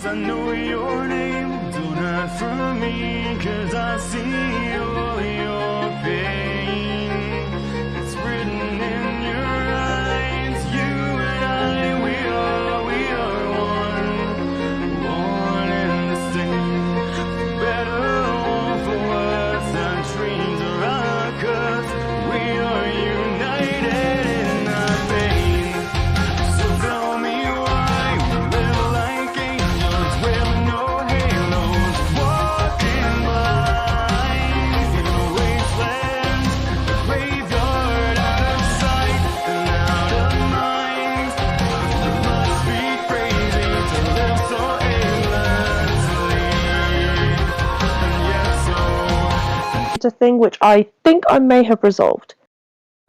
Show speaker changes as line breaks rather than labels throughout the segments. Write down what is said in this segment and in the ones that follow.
I know your name. Don't hide from me, 'cause I see all your pain. It's written in your eyes. You and I, we are one and the same. For better or for worse, our dreams are our curse. We are united in our pain. So tell me why we live like angels with no halos, walking blind in a wasteland, a graveyard, out of sight and out of mind. You must be crazy to live so aimlessly. And yet so
It's a thing which I think I may have resolved.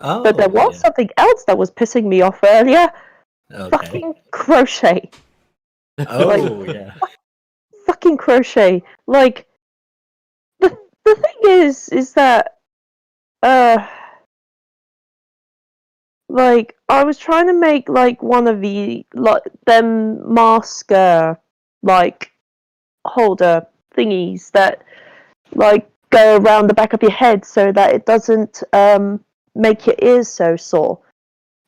Oh,
But there was
yeah.
something else that was pissing me off earlier.
Okay.
Fucking crochet.
Oh, yeah.
Fucking crochet. Like, the thing is that, like, I was trying to make, like, one of the, like, them mask, like, holder thingies that, like, go around the back of your head so that it doesn't, make your ears so sore.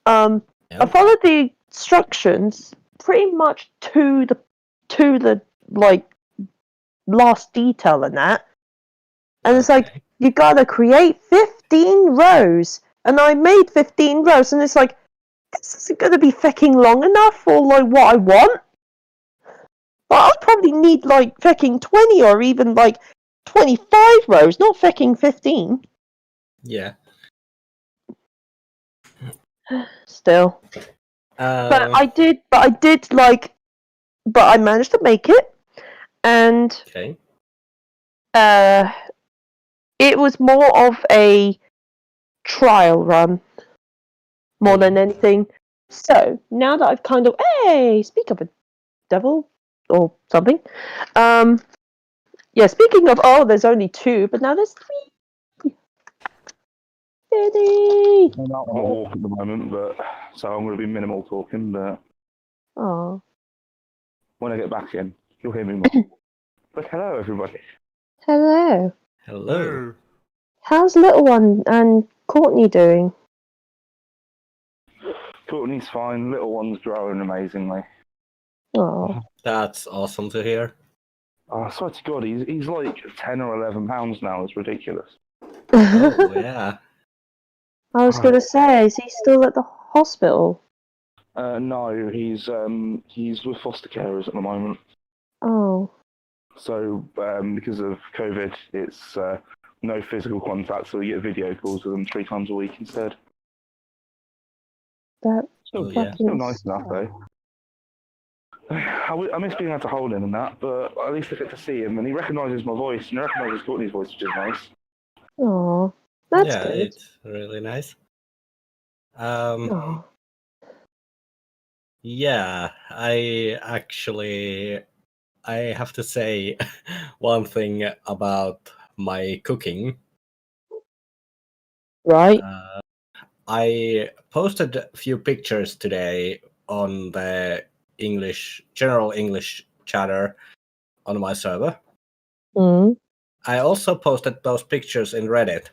I
Yep.
followed the instructions pretty much to the like last detail in that, and it's like
Okay.
you gotta create 15 rows, and I made 15 rows, and it's like this isn't gonna be fecking long enough for like what I want. But I'll probably need like fecking 20 or even like 25 rows, not fecking 15.
Yeah.
Still. But I did like, but I managed to make it, and
Okay.
it was more of a trial run more than anything. So now that I've kind of speak of a devil or something. Yeah, speaking of there's only 2, but now there's 3. Daddy.
I'm out on a walk at the moment, but so I'm going to be minimal talking. But
Oh,
when I get back in, you'll hear me more. But hello, everybody.
hello.
Hello.
How's little one and Courtney doing?
Courtney's fine. Little one's growing amazingly.
Oh,
That's awesome to hear.
Oh, I swear to God, he's like 10 or 11 pounds now. It's ridiculous.
Oh, yeah.
I was gonna say, is he still at the hospital?
No, he's with foster carers at the moment.
Oh,
So because of COVID, it's no physical contact, so we get video calls with them 3 times a week instead.
that
Still,
Oh, yeah.
still nice enough though. I miss being able to hold him and that, but at least I get to see him, and he recognises my voice, and he recognises Courtney's voice, which is nice.
oh, that's
Yeah,
good.
it's really nice.
Oh.
Yeah, I have to say, one thing about my cooking.
Right?
I posted a few pictures today on the general English chatter on my server.
Mm.
I also posted those pictures in Reddit.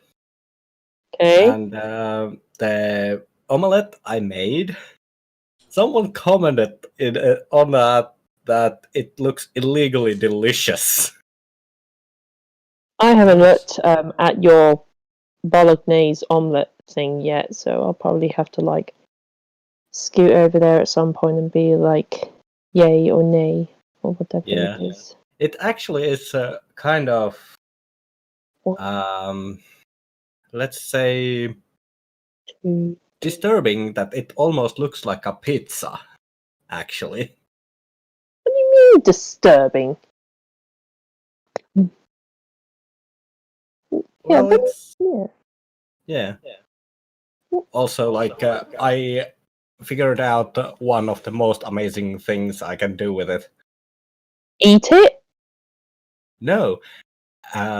Okay.
And the omelette I made, someone commented on that it looks illegally delicious.
I haven't
Nice.
looked at your bolognese omelette thing yet, so I'll probably have to like scoot over there at some point and be like, yay or nay or whatever
Yeah.
it is.
It actually is kind of,
What?
let's say,
Mm.
disturbing that it almost looks like a pizza, actually.
What do you mean disturbing? Yeah,
Well,
but
it's,
yeah.
also like, I figured out one of the most amazing things I can do with it.
Eat it?
No,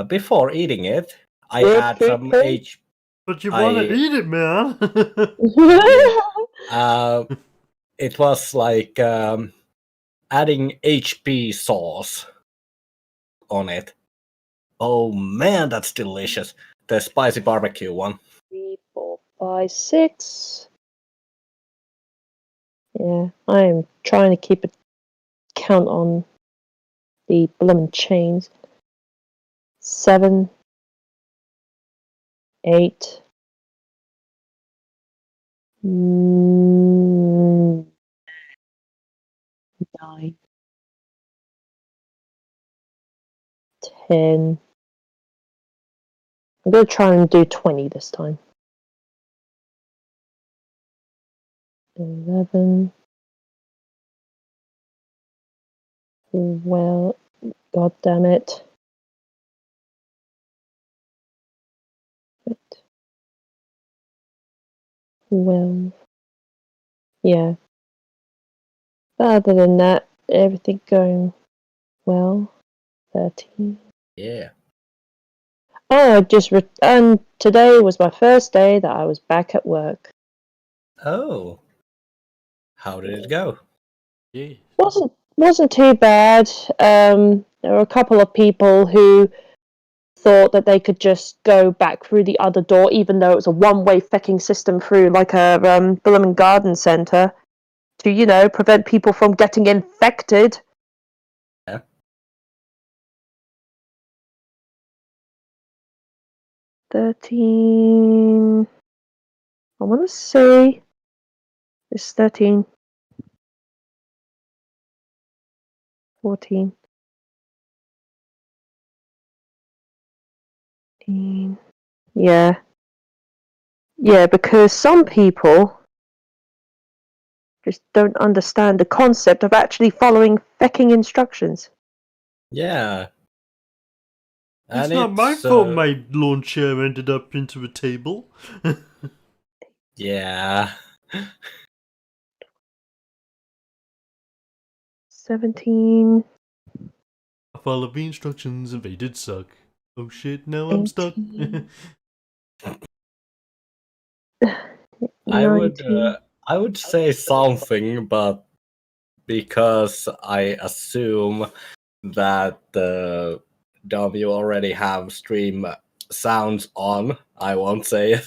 before eating it, I
Good
add
food
some
thing?
But you want to
I-
eat it, man.
it was like adding HP sauce on it. Oh man, that's delicious. The spicy barbecue one.
3, 4, 5, 6. Yeah, I am trying to keep a count on the bloomin' chains. 7, 8. 9. 10. I'm gonna try and do 20 this time. 11. Well, god damn it. Wait. 12. Yeah. Other than that, everything going well. 13.
Yeah.
Oh, and today was my first day that I was back at work.
Oh. How did it go?
Yeah.
Wasn't too bad. There were a couple of people who thought that they could just go back through the other door, even though it was a one-way fecking system through like a blooming garden centre, to prevent people from getting infected.
Yeah.
13. I want to say it's 13. 14. 15. Yeah. Yeah, because some people just don't understand the concept of actually following fecking instructions.
Yeah.
It's
And
not my fault my lawn chair ended up into a table.
Yeah.
17.
I followed the instructions and they did suck. Oh shit, now I'm stuck.
18.
I would
19.
I would say something, but because I assume that W already have stream sounds on, I won't say it.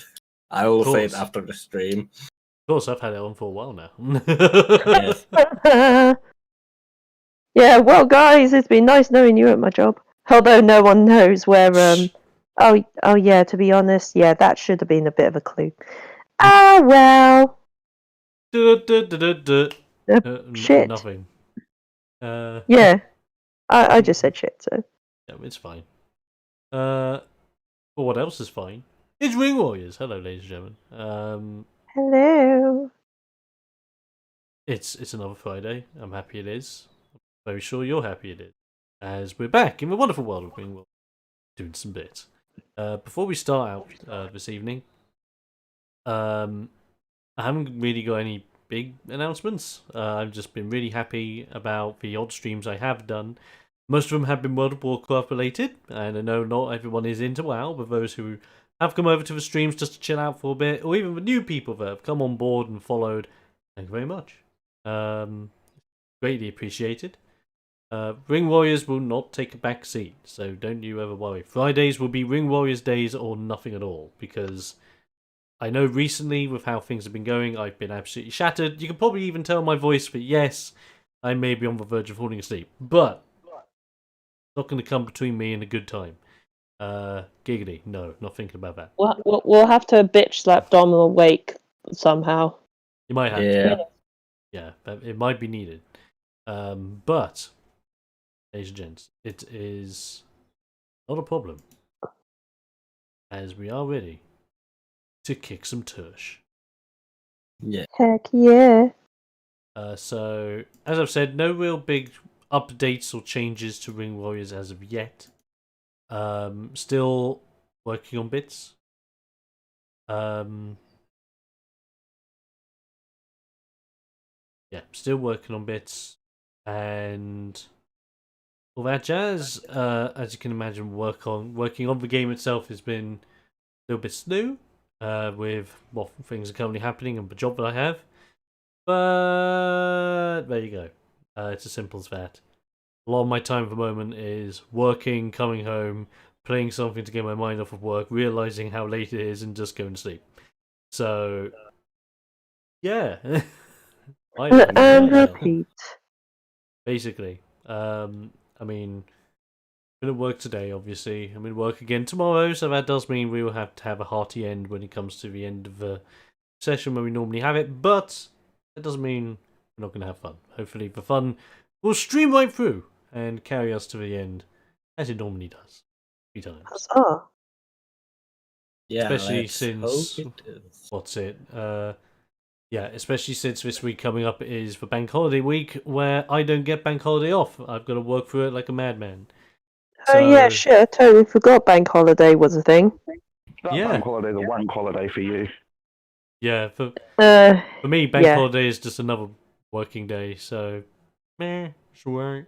I will say it
Course.
after the stream.
Of course, I've had it on for a while now.
Yes.
Yeah, well, guys, it's been nice knowing you at my job. Although no one knows where. Oh, yeah. To be honest, yeah, that should have been a bit of a clue. Ah, well. Shit.
Nothing.
Yeah, I just said shit. So
Yeah, it's fine. But what else is fine? It's Ring Warriors. Hello, ladies and gentlemen.
hello.
It's another Friday. I'm happy it is. I'm very sure you're happy it is. As we're back in the wonderful world of Ring Warriors, doing some bits. Before we start out this evening, I haven't really got any big announcements. I've just been really happy about the odd streams I have done. Most of them have been World of Warcraft related, and I know not everyone is into WoW, but those who have come over to the streams just to chill out for a bit, or even the new people that have come on board and followed, thank you very much. Greatly appreciated. Ring Warriors will not take a back seat, so don't you ever worry. Fridays will be Ring Warriors days or nothing at all, because I know recently, with how things have been going, I've been absolutely shattered. You can probably even tell my voice, but yes, I may be on the verge of falling asleep. But it's not going to come between me and a good time. Giggity, no, not thinking about that.
We'll have to bitch slap Dom awake somehow.
You might have to. Yeah, it might be needed. But, ladies and gents, it is not a problem, as we are ready to kick some tush.
Yeah.
Heck yeah.
So, as I've said, no real big updates or changes to Ring Warriors as of yet. Still working on bits. Yeah, still working on bits. And all that jazz. As you can imagine, working on the game itself has been a little bit slow. With what things are currently happening and the job that I have. But there you go. It's as simple as that. A lot of my time at the moment is working, coming home, playing something to get my mind off of work, realizing how late it is, and just going to sleep. So, yeah.
And repeat.
Basically. I mean, I'm going to work today, obviously. I'm going to work again tomorrow, so that does mean we will have to have a hearty end when it comes to the end of the session where we normally have it, but that doesn't mean we're not going to have fun. Hopefully the fun will stream right through and carry us to the end, as it normally does. 3 times.
Huzzah.
Yeah,
Especially
let's
since...
hope it is.
What's it? Yeah, especially since this week coming up is the bank holiday week, where I don't get bank holiday off. I've got to work through it like a madman.
Oh yeah, shit, I totally forgot bank holiday was a thing.
That
Yeah.
bank holiday's a wank holiday for you.
Yeah, for
Uh,
me, bank
yeah.
holiday is just another working day, so sure,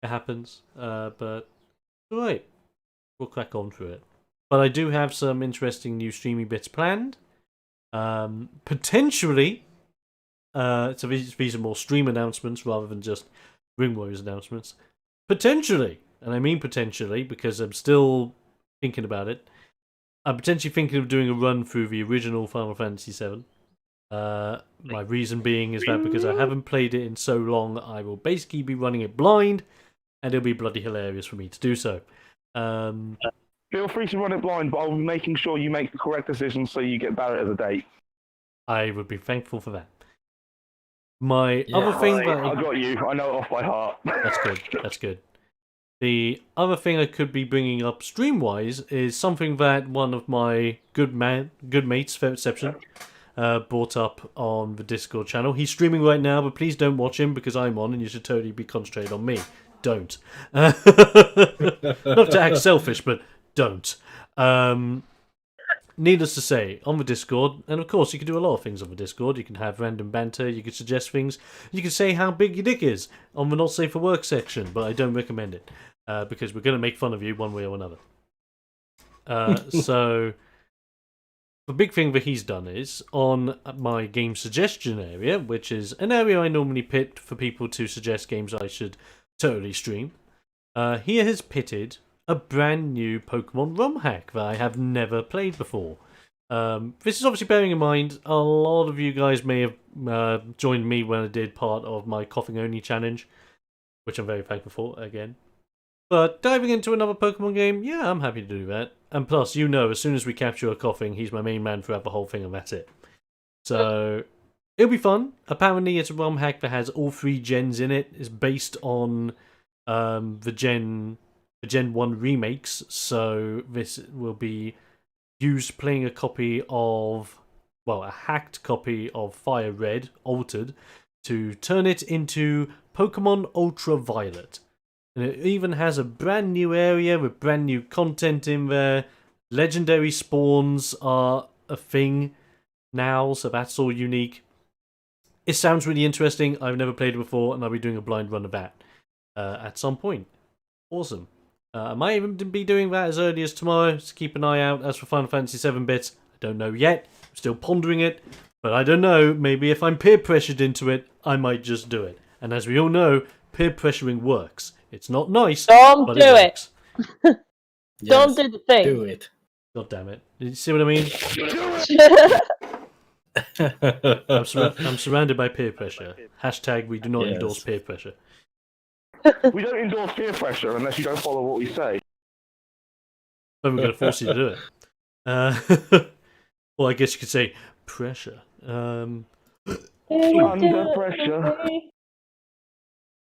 it happens. But alright, we'll crack on through it. But I do have some interesting new streaming bits planned. Potentially, so these are more stream announcements rather than just Ring Warriors announcements. Potentially, and I mean potentially because I'm still thinking about it. I'm potentially thinking of doing a run through the original Final Fantasy VII. My reason being is that because I haven't played it in so long, I will basically be running it blind, and it'll be bloody hilarious for me to do so.
Feel free to run it blind, but I'll be making sure you make the correct decision so you get Barrett as a date.
I would be thankful for that. My other thing that
I got you. I know it off by heart.
That's good. That's good. The other thing I could be bringing up stream-wise is something that one of my good mates, Fairception, brought up on the Discord channel. He's streaming right now, but please don't watch him because I'm on and you should totally be concentrated on me. Don't. Not to act selfish, but don't. Needless to say, on the Discord, and of course you can do a lot of things on the Discord. You can have random banter, you can suggest things, you can say how big your dick is on the Not Safe for Work section, but I don't recommend it, because we're going to make fun of you one way or another. So, the big thing that he's done is, on my game suggestion area, which is an area I normally pit for people to suggest games I should totally stream, he has pitted a brand new Pokemon ROM hack that I have never played before. This is obviously bearing in mind a lot of you guys may have joined me when I did part of my coughing only challenge, which I'm very thankful for again. But diving into another Pokemon game, yeah, I'm happy to do that. And plus, you know, as soon as we capture a coughing, he's my main man throughout the whole thing, and that's it. So it'll be fun. Apparently, it's a ROM hack that has all 3 gens in it. It's based on the Gen 1 remakes, so this will be used playing a copy of, well, a hacked copy of Fire Red, altered, to turn it into Pokemon Ultra Violet. And it even has a brand new area with brand new content in there. Legendary spawns are a thing now, so that's all unique. It sounds really interesting. I've never played it before, and I'll be doing a blind run of that at some point. Awesome. I might even be doing that as early as tomorrow, so keep an eye out. As for Final Fantasy 7 bits, I don't know yet. I'm still pondering it, but I don't know. Maybe if I'm peer pressured into it, I might just do it. And as we all know, peer pressuring works. It's not nice,
Don't
but
do
it
it.
works.
Don't
Yes,
do the thing.
do it.
God damn it. Did you see what I mean? I'm surrounded by peer pressure. Hashtag we do not
Yes.
endorse peer pressure.
We don't endorse peer pressure unless you don't follow what we say.
Then we're going to force you to do it. Well, I guess you could say pressure.
Under pressure.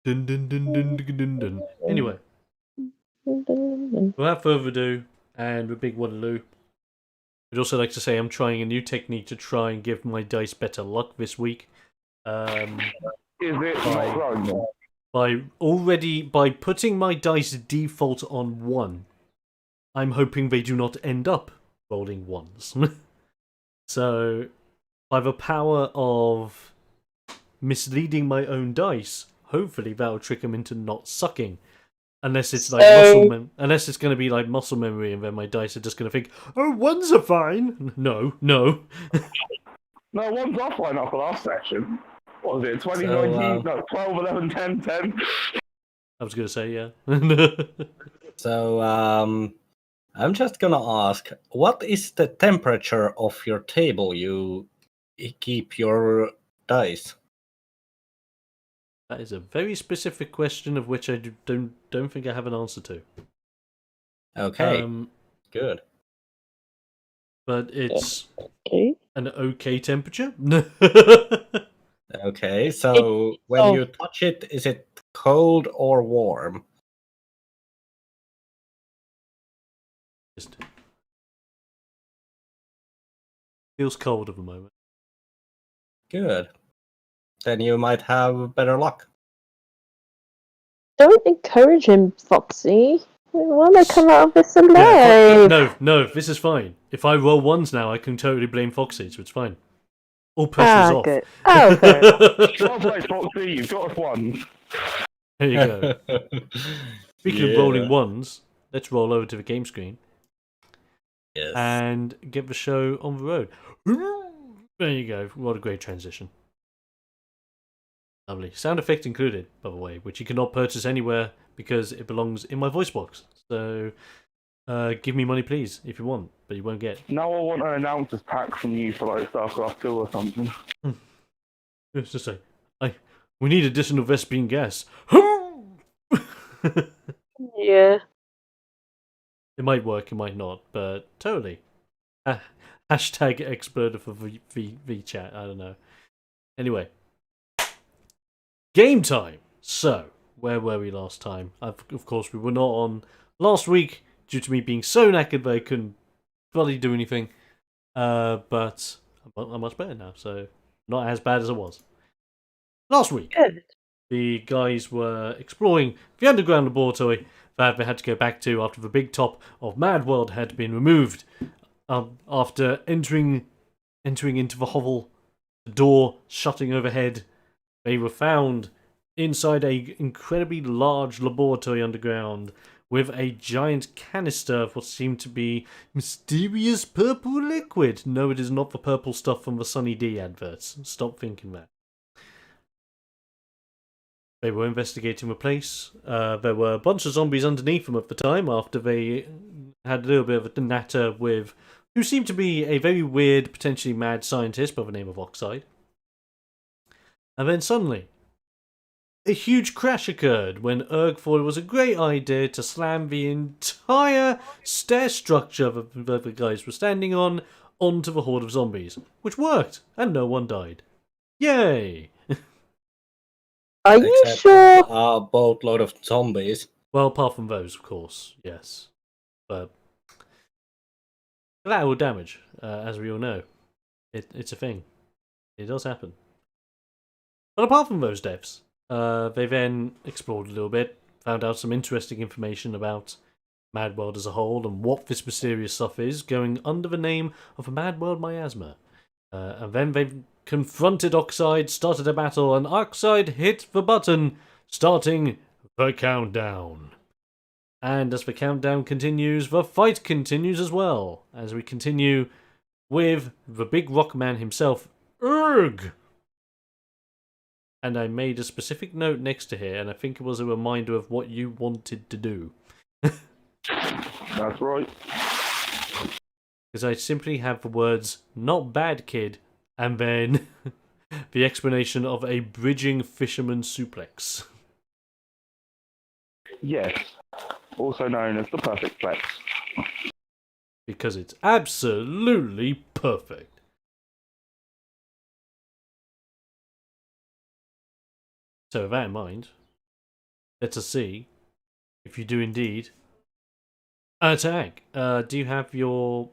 Dun, dun, dun, dun, dun, dun, dun. Anyway, without further ado, and with Big Waterloo, I'd also like to say I'm trying a new technique to try and give my dice better luck this week.
Is it not wrong?
By putting my dice default on 1, I'm hoping they do not end up rolling 1s. So, by the power of misleading my own dice, hopefully that'll trick them into not sucking. Unless it's like unless it's going to be like muscle memory, and then my dice are just going to think, "Oh, 1s are fine." No.
No, one's offline after last session. What was it? 2019? No, 12, 11, 10, 10.
I was going to say, yeah.
So, I'm just gonna ask, what is the temperature of your table you keep your dice?
That is a very specific question of which I don't think I have an answer to.
Okay, good.
But it's
Okay.
an okay temperature.
Okay, so when you touch it, is it cold or warm?
Just feels cold at the moment.
Good. Then you might have better luck.
Don't encourage him, Foxy. We want to come out of this
Yeah,
alive.
no, this is fine. If I roll 1s now, I can totally blame Foxy, so it's fine. All pressure's off.
Good. Oh, fair enough.
Well played, Foxy. You've got us one.
There you go. Speaking of rolling 1s, let's roll over to the game screen
Yes.
and get the show on the road. There you go. What a great transition. Lovely. Sound effect included, by the way, which you cannot purchase anywhere because it belongs in my voice box. So, give me money, please, if you want, but you won't get.
Now I want an announcer's pack from you for like StarCraft 2 or something.
It's just like, we need additional Vespine gas.
Yeah.
It might work, it might not, but totally. Hashtag expert for v chat. I don't know. Anyway, game time. So, where were we last time? Of course, we were not on last week due to me being so knackered that I couldn't bloody do anything. But I'm much better now, so not as bad as I was. Last week,
Good.
the guys were exploring the underground laboratory that they had to go back to after the big top of Mad World had been removed. After entering into the hovel, the door shutting overhead, they were found inside a incredibly large laboratory underground with a giant canister of what seemed to be mysterious purple liquid. No, it is not the purple stuff from the Sunny D adverts. Stop thinking that. They were investigating the place. There were a bunch of zombies underneath them at the time after they had a little bit of a natter with who seemed to be a very weird, potentially mad scientist by the name of Oxide. And then suddenly, a huge crash occurred when Erg thought it was a great idea to slam the entire stair structure that the guys were standing on onto the horde of zombies, which worked, and no one died. Yay!
Are you
Except
sure?
a boatload of zombies.
Well, apart from those, of course, yes. But collateral damage, as we all know, it's a thing. It does happen. But apart from those deaths, they then explored a little bit, found out some interesting information about Mad World as a whole and what this mysterious stuff is, going under the name of Mad World Miasma. And then they confronted Oxide, started a battle, and Oxide hit the button, starting the countdown. And as the countdown continues, the fight continues as well. As we continue with the big rock man himself, Urg! And I made a specific note next to here, and I think it was a reminder of what you wanted to do.
That's right.
Because I simply have the words, not bad kid, and then the explanation of a bridging fisherman suplex.
Yes. Also known as the perfect flex.
Because it's absolutely perfect. So with that in mind, let us see if you do indeed attack. Do you have your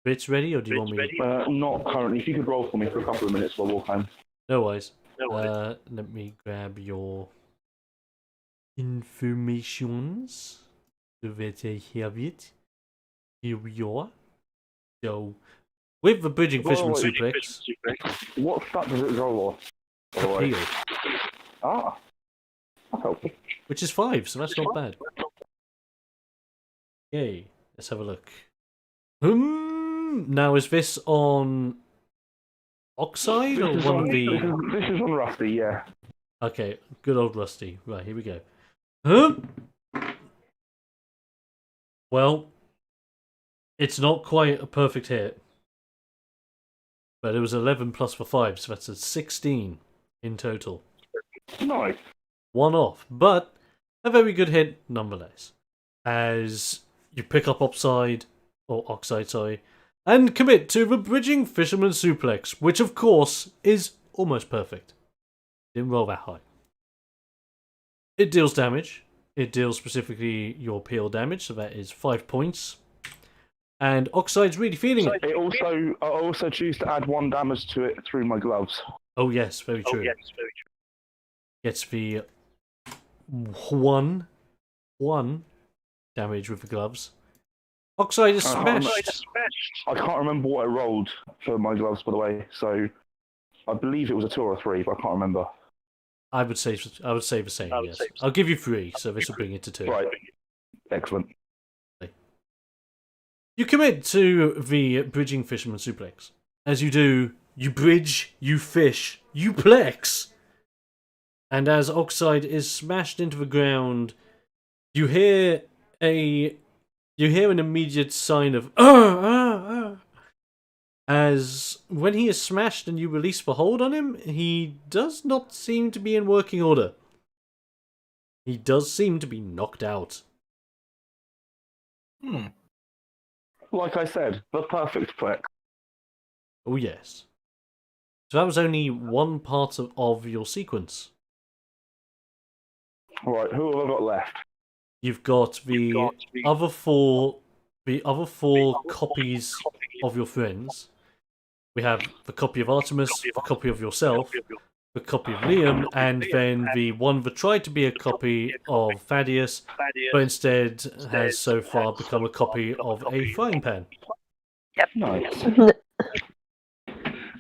bits ready, or do you want me?
Not currently. If you could roll for me for a couple of minutes while walk home.
No worries. Let me grab your informations so that I have it. Here we are. So, with the bridging fisherman suplex,
What stat does it roll off? by the way?
appeal,
Ah, that's helpful.
which is 5, so that's not bad. Okay, let's have a look. Now is this on Oxide or one of the?
This is on Rusty, yeah.
Okay, good old Rusty. Right, here we go. Well, it's not quite a perfect hit, but it was 11 plus for 5, so that's a 16 in total.
Nice.
One off, but a very good hit nonetheless. As you pick up Oxide, sorry, and commit to the bridging fisherman suplex, which of course is almost perfect. Didn't roll that high. It deals damage. It deals specifically your peel damage, so that is 5 points. And Oxide's really feeling it.
I also choose to add 1 damage to it through my gloves.
Oh yes, very true. Gets the one damage with the gloves. Oxide is smashed.
I can't remember what I rolled for my gloves, by the way. So I believe it was a 2 or a 3, but I can't remember.
I would say the same. Yes, I'll give you 3, so this will bring it to 2.
Right. Excellent.
You commit to the bridging fisherman suplex. As you do, you bridge, you fish, you plex. And as Oxide is smashed into the ground, you hear an immediate sign of as when he is smashed and you release the hold on him, he does not seem to be in working order. He does seem to be knocked out.
Like I said, the perfect plex.
Oh yes. So that was only one part of your sequence.
Right, who have I got left?
You've got the other four copies of your friends. We have the copy of Artemis, the copy of yourself, the copy of Liam, and then the one that tried to be a copy of Thaddeus, but instead has so far become a copy of a frying pan.
Yep.
Nice.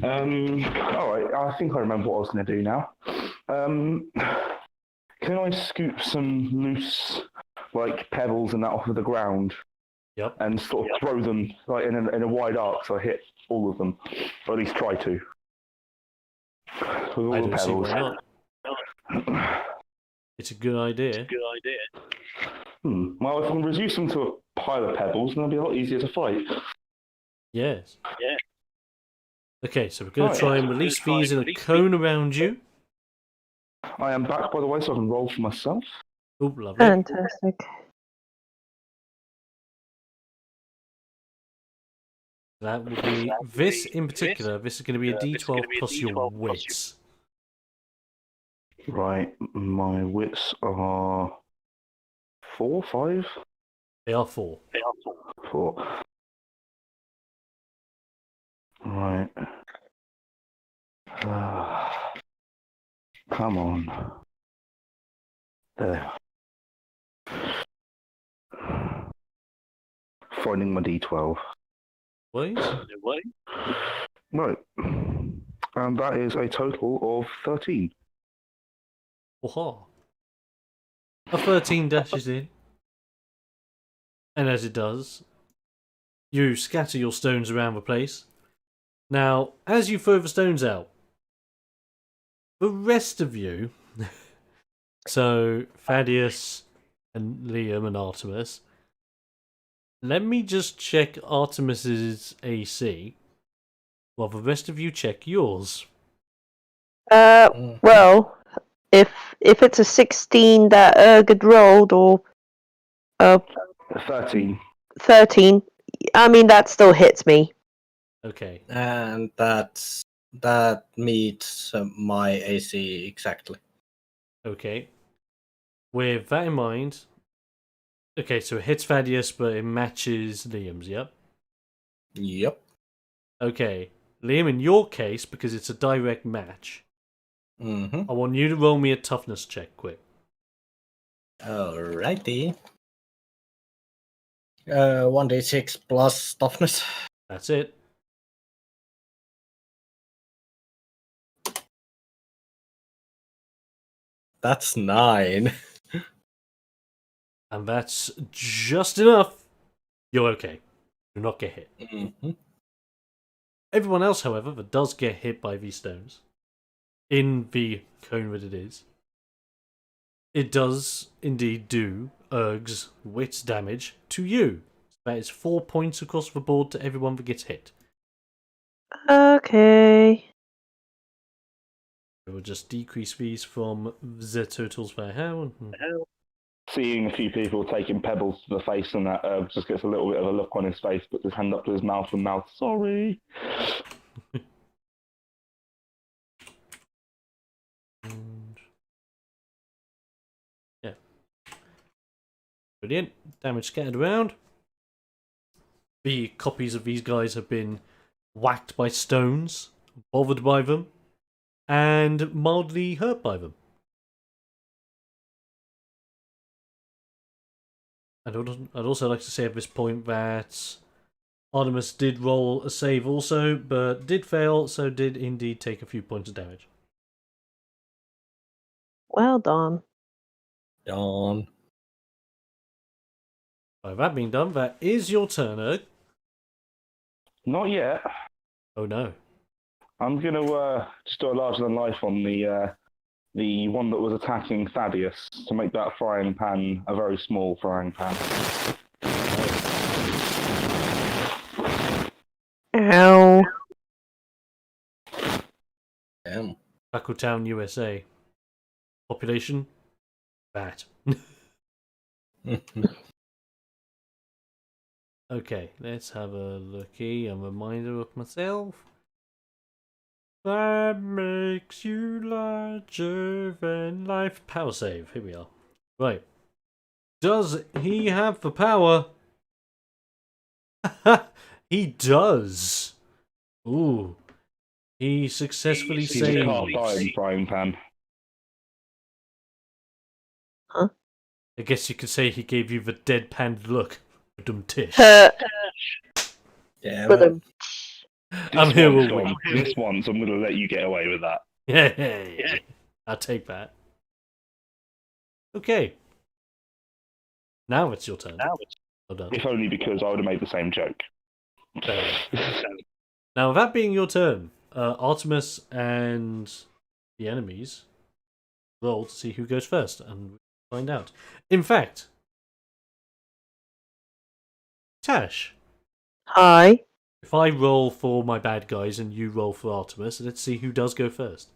Alright, I think I remember what I was going to do now. Can I scoop some loose, like, pebbles and that off of the ground?
Yep.
And sort of throw them like in a wide arc so I hit all of them, or at least try to. With all
I
the
don't see
pebbles.
why not. It's a good idea.
Well, if I can reduce them to a pile of pebbles, then it'll be a lot easier to fight.
Yes. Okay, so we're going to try and release these in a cone around you.
I am back, by the way, so I can roll for myself.
Oh, lovely.
Fantastic.
That will be this in particular. This is going to be a D12 plus your wits.
Right, my wits are 4, 5?
They are 4.
4. Right. Come on. There. Finding my D12.
Please?
Right. And that is a total of 13.
Aha. A 13 dashes in. And as it does, you scatter your stones around the place. Now, as you throw the stones out, the rest of you, so Thaddeus and Liam and Artemis, let me just check Artemis's AC, while the rest of you check yours.
Well, if it's a 16 that Ergod rolled, or
13.
13, I mean that still hits me.
Okay.
And that meets my AC exactly.
Okay. With that in mind, okay, so it hits Thaddeus, but it matches Liam's, yep?
Yep.
Okay. Liam, in your case, because it's a direct match,
Mm-hmm.
I want you to roll me a toughness check quick.
Alrighty. 1d6 plus toughness.
That's it.
That's 9.
And that's just enough. You're okay. Do not get hit.
Mm-hmm.
Everyone else, however, that does get hit by these stones, in the cone that it does indeed do Erg's wits damage to you. That is 4 points across the board to everyone that gets hit.
Okay.
I will just decrease these from the totals by how.
Seeing a few people taking pebbles to the face and that, just gets a little bit of a look on his face, puts his hand up to his mouth and mouth, sorry.
And... yeah. Brilliant. Damage scattered around. The copies of these guys have been whacked by stones, bothered by them, and mildly hurt by them. I'd also like to say at this point that Artemis did roll a save also, but did fail, so did indeed take a few points of damage.
Well done.
Yawn.
By that being done, that is your turn, Erg.
Not yet.
Oh no.
I'm going to just do a larger than life on the one that was attacking Thaddeus to make that frying pan a very small frying pan.
Ow.
Damn.
Buckletown, USA. Population? That. Okay, let's have a looky. A reminder of myself. That makes you larger than life. Power save. Here we are. Right. Does he have the power? He does. Ooh. He successfully
He's a
saved.
cast iron frying pan.
I guess you could say he gave you the deadpan look. Tish.
Yeah,
But
well,
I'm here all
Tom,
week.
this once, I'm going to let you get away with that.
Yeah, I'll take that. Okay. Now it's your turn. Well done.
If only because I would have made the same joke.
Fair enough. Now, that being your turn, Artemis and the enemies roll to see who goes first, and we'll find out. In fact, Tash,
Hi.
if I roll for my bad guys and you roll for Artemis, let's see who does go first.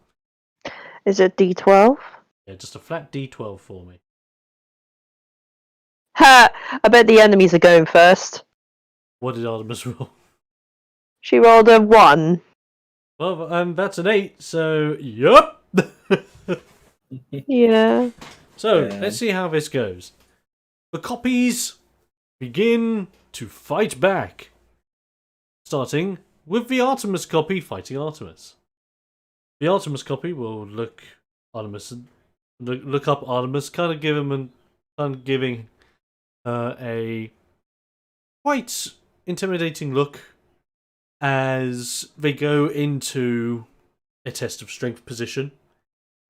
Is it D12?
Yeah, just a flat D12 for me.
Ha! I bet the enemies are going first.
What did Artemis roll?
She rolled a 1.
Well, that's an 8, so yup.
Yeah.
So,
Yeah.
let's see how this goes. The copies begin to fight back. Starting with the Artemis copy fighting Artemis. The Artemis copy will look up Artemis, kind of giving a quite intimidating look as they go into a test of strength position.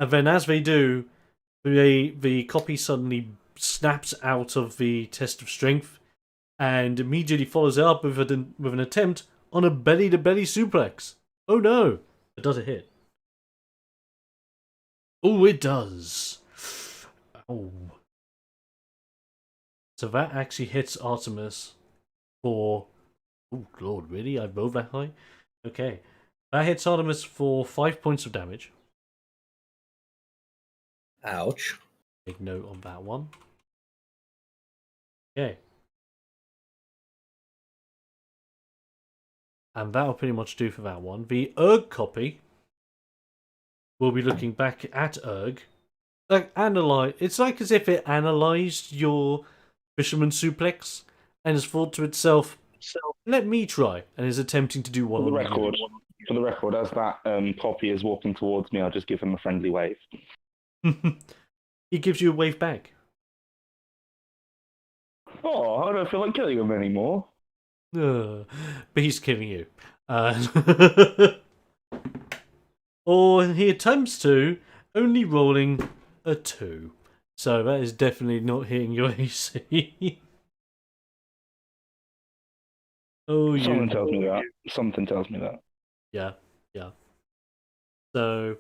And then as they do, the copy suddenly snaps out of the test of strength and immediately follows it up with an attempt on a belly-to-belly suplex. Oh no! But does it hit? Oh, it does. Oh. So that actually hits Artemis for... Oh, Lord, really? I rolled that high? Okay. That hits Artemis for 5 points of damage.
Ouch.
Take note on that one. Okay. And that'll pretty much do for that one. The Erg copy will be looking back at Erg. Like, it's like as if it analysed your Fisherman suplex and has thought to itself, let me try, and is attempting to do one
For the
on
record, as that copy is walking towards me, I'll just give him a friendly wave.
you. He gives you a wave back.
Oh, I don't feel like killing him anymore.
But he's killing you. Or he attempts to, only rolling a 2. So that is definitely not hitting your AC. Oh,
Something tells me that. Something tells me that.
Yeah. So,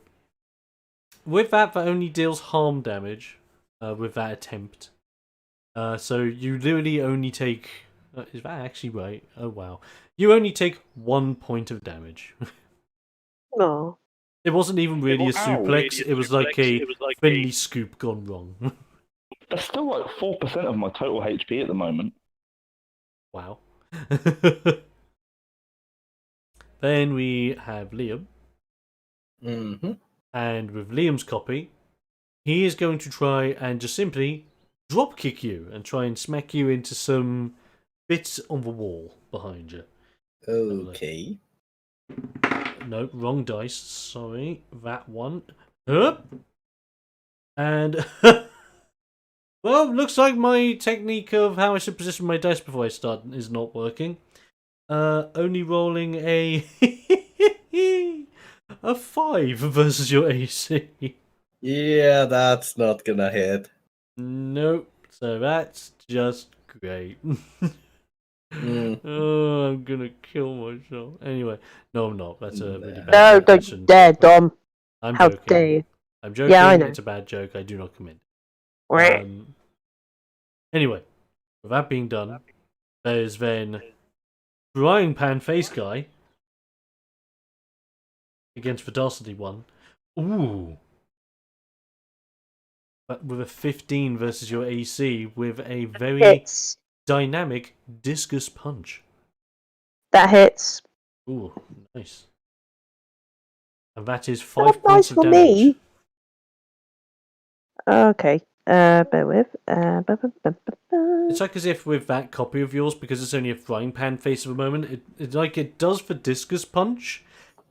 with that only deals harm damage with that attempt. So you literally only take... is that actually right? Oh, wow. You only take 1 point of damage.
No.
It wasn't even really a suplex, it was like a Finley scoop gone wrong.
That's still like 4% of my total HP at the moment.
Wow. Then we have Liam.
Mm-hmm.
And with Liam's copy, he is going to try and just simply drop kick you and try and smack you into some bits on the wall behind you.
Okay.
No, wrong dice. Sorry, that one. Hup. And well, looks like my technique of how I should position my dice before I start is not working. Only rolling a a 5 versus your AC.
Yeah, that's not gonna hit.
Nope. So that's just great. Oh, I'm gonna kill myself. Anyway, no, I'm not. That's a really bad
No,
joke. I
don't
shouldn't
dare,
joke that.
Dom.
I'm
How
joking.
dare you?
I'm joking.
Yeah, I know.
It's a bad joke. I do not commit.
Right.
Anyway, with that being done, there's then frying pan face guy against the dastardly one. Ooh. But with a 15 versus your AC with a very
Hits.
dynamic discus punch.
That hits.
Ooh, nice. And that is 5
Not
points
nice
of
for
damage.
me. Okay. Bear with.
It's like as if with that copy of yours, because it's only a frying pan face at the moment, it's like it does for discus punch,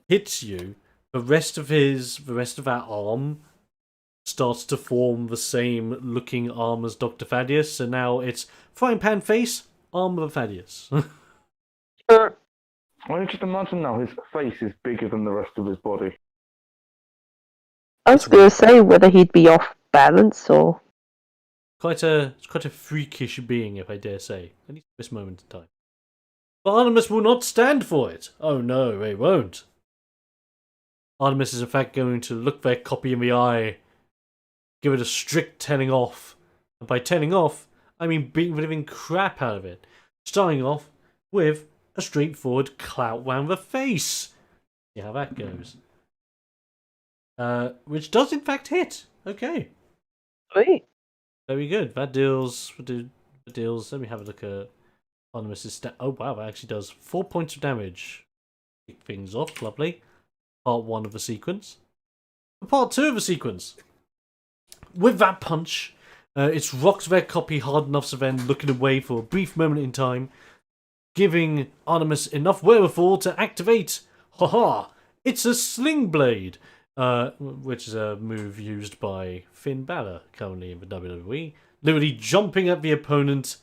hits you, the rest of that arm starts to form the same looking arm as Dr. Thaddeus, so now it's frying pan face, arm of Thaddeus.
I just imagine now his face is bigger than the rest of his body.
I was going to say whether he'd be off balance or...
It's quite a freakish being, if I dare say, at least at this moment in time. But Artemis will not stand for it. Oh no, they won't. Artemis is in fact going to look their copy in the eye, give it a strict telling off. And by telling off, I mean beating the living crap out of it. Starting off with a straightforward clout round the face. See how that goes. Which does in fact hit. Okay.
Sweet.
Very good. That deals. Let me have a look at Artemis's stat. Oh wow, that actually does 4 points of damage. Kick things off. Lovely. Part 1 of the sequence. Part 2 of the sequence. With that punch, it's rocked their copy hard enough so then looking away for a brief moment in time, giving Artemis enough wherewithal to activate. Haha! It's a sling blade. Which is a move used by Finn Balor currently in the WWE. Literally jumping at the opponent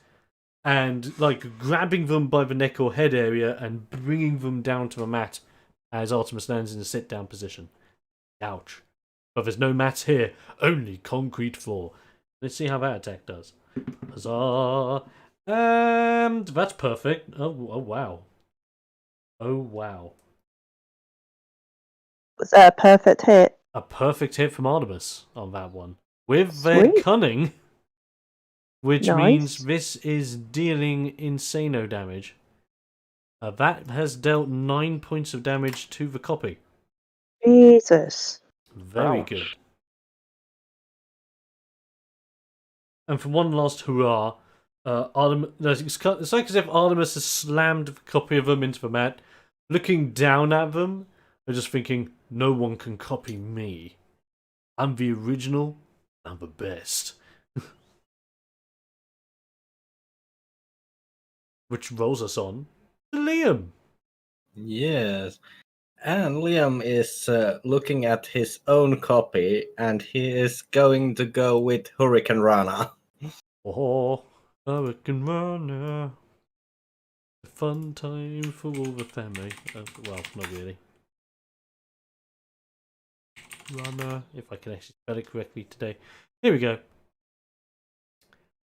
and like grabbing them by the neck or head area and bringing them down to the mat as Artemis lands in a sit-down position. Ouch. But there's no mat here, only concrete floor. Let's see how that attack does. Huzzah! slammed. That's perfect. Oh wow. Oh wow.
Was that a perfect hit?
A perfect hit from Artemis on that one. With their
Sweet.
cunning, which means
Nice.
this is dealing insano damage. That has dealt 9 points of damage to the copy.
Jesus.
Very
Ouch.
good. And for one last hurrah, it's like as if Artemis has slammed a copy of them into the mat, looking down at them, and just thinking, no one can copy me. I'm the original, I'm the best. Which rolls us on to Liam.
Yes. And Liam is looking at his own copy, and he is going to go with Hurricane Rana.
Oh, Hurricane Runner. A fun time for all the family. Well, not really. Runner, if I can actually spell it correctly today. Here we go.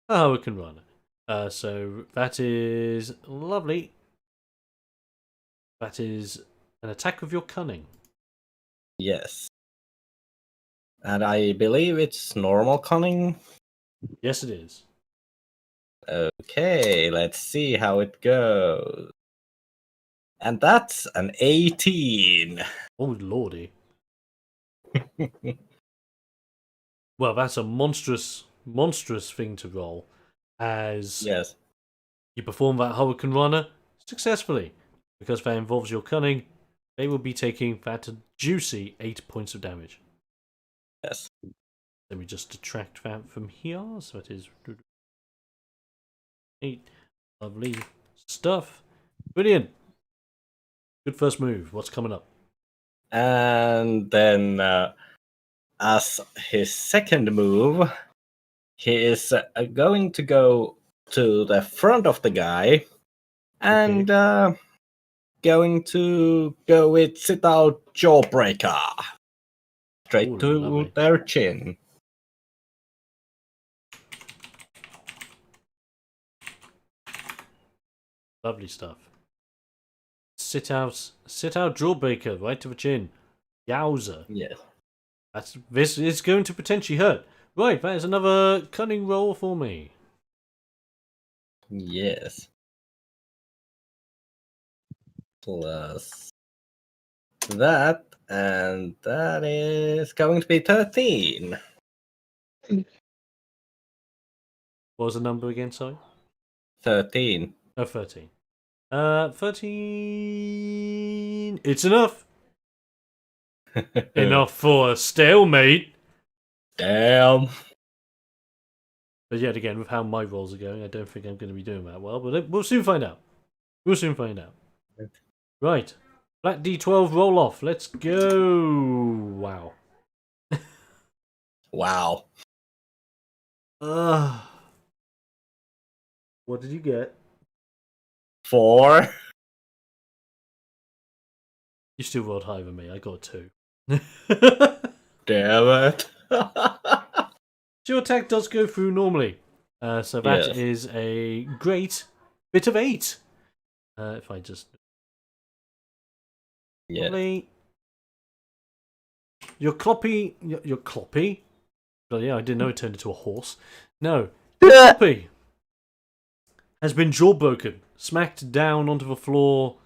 A Hurricane Runner. So that is lovely. That is an attack with your cunning.
Yes. And I believe it's normal cunning.
Yes, it is.
Okay, let's see how it goes. And that's an 18.
Oh, lordy. Well, that's a monstrous thing to roll. As
Yes.
you perform that Hurricane Runner successfully. Because that involves your cunning, they will be taking that juicy 8 points of damage.
Yes.
Let me just detract that from here. So it is 8. Lovely stuff. Brilliant. Good first move. What's coming up?
And then, as his second move, he is going to go to the front of the guy and going to go with sit out jawbreaker straight
Ooh,
to
lovely.
their chin.
Lovely stuff. Sit out jawbreaker right to the chin. Yowza.
Yes.
This is going to potentially hurt. Right, that is another cunning roll for me.
Yes. Plus that, and that is going to be 13.
What was the number again, sorry?
13.
Oh, 13. 13... It's enough. Enough for a stalemate.
Damn.
But yet again, with how my rolls are going, I don't think I'm going to be doing that well. But we'll soon find out. We'll soon find out. Right. Flat D12 roll off. Let's go. Wow.
Wow.
What did you get?
4.
You still rolled higher than me. I got 2.
Damn it.
Your attack does go through normally. So that
Yes.
is a great bit of 8. If I just...
Yeah.
Lovely. Your cloppy... Your cloppy? Oh yeah, I didn't know it turned into a horse. No. Your cloppy has been jawbroken, smacked down onto the floor,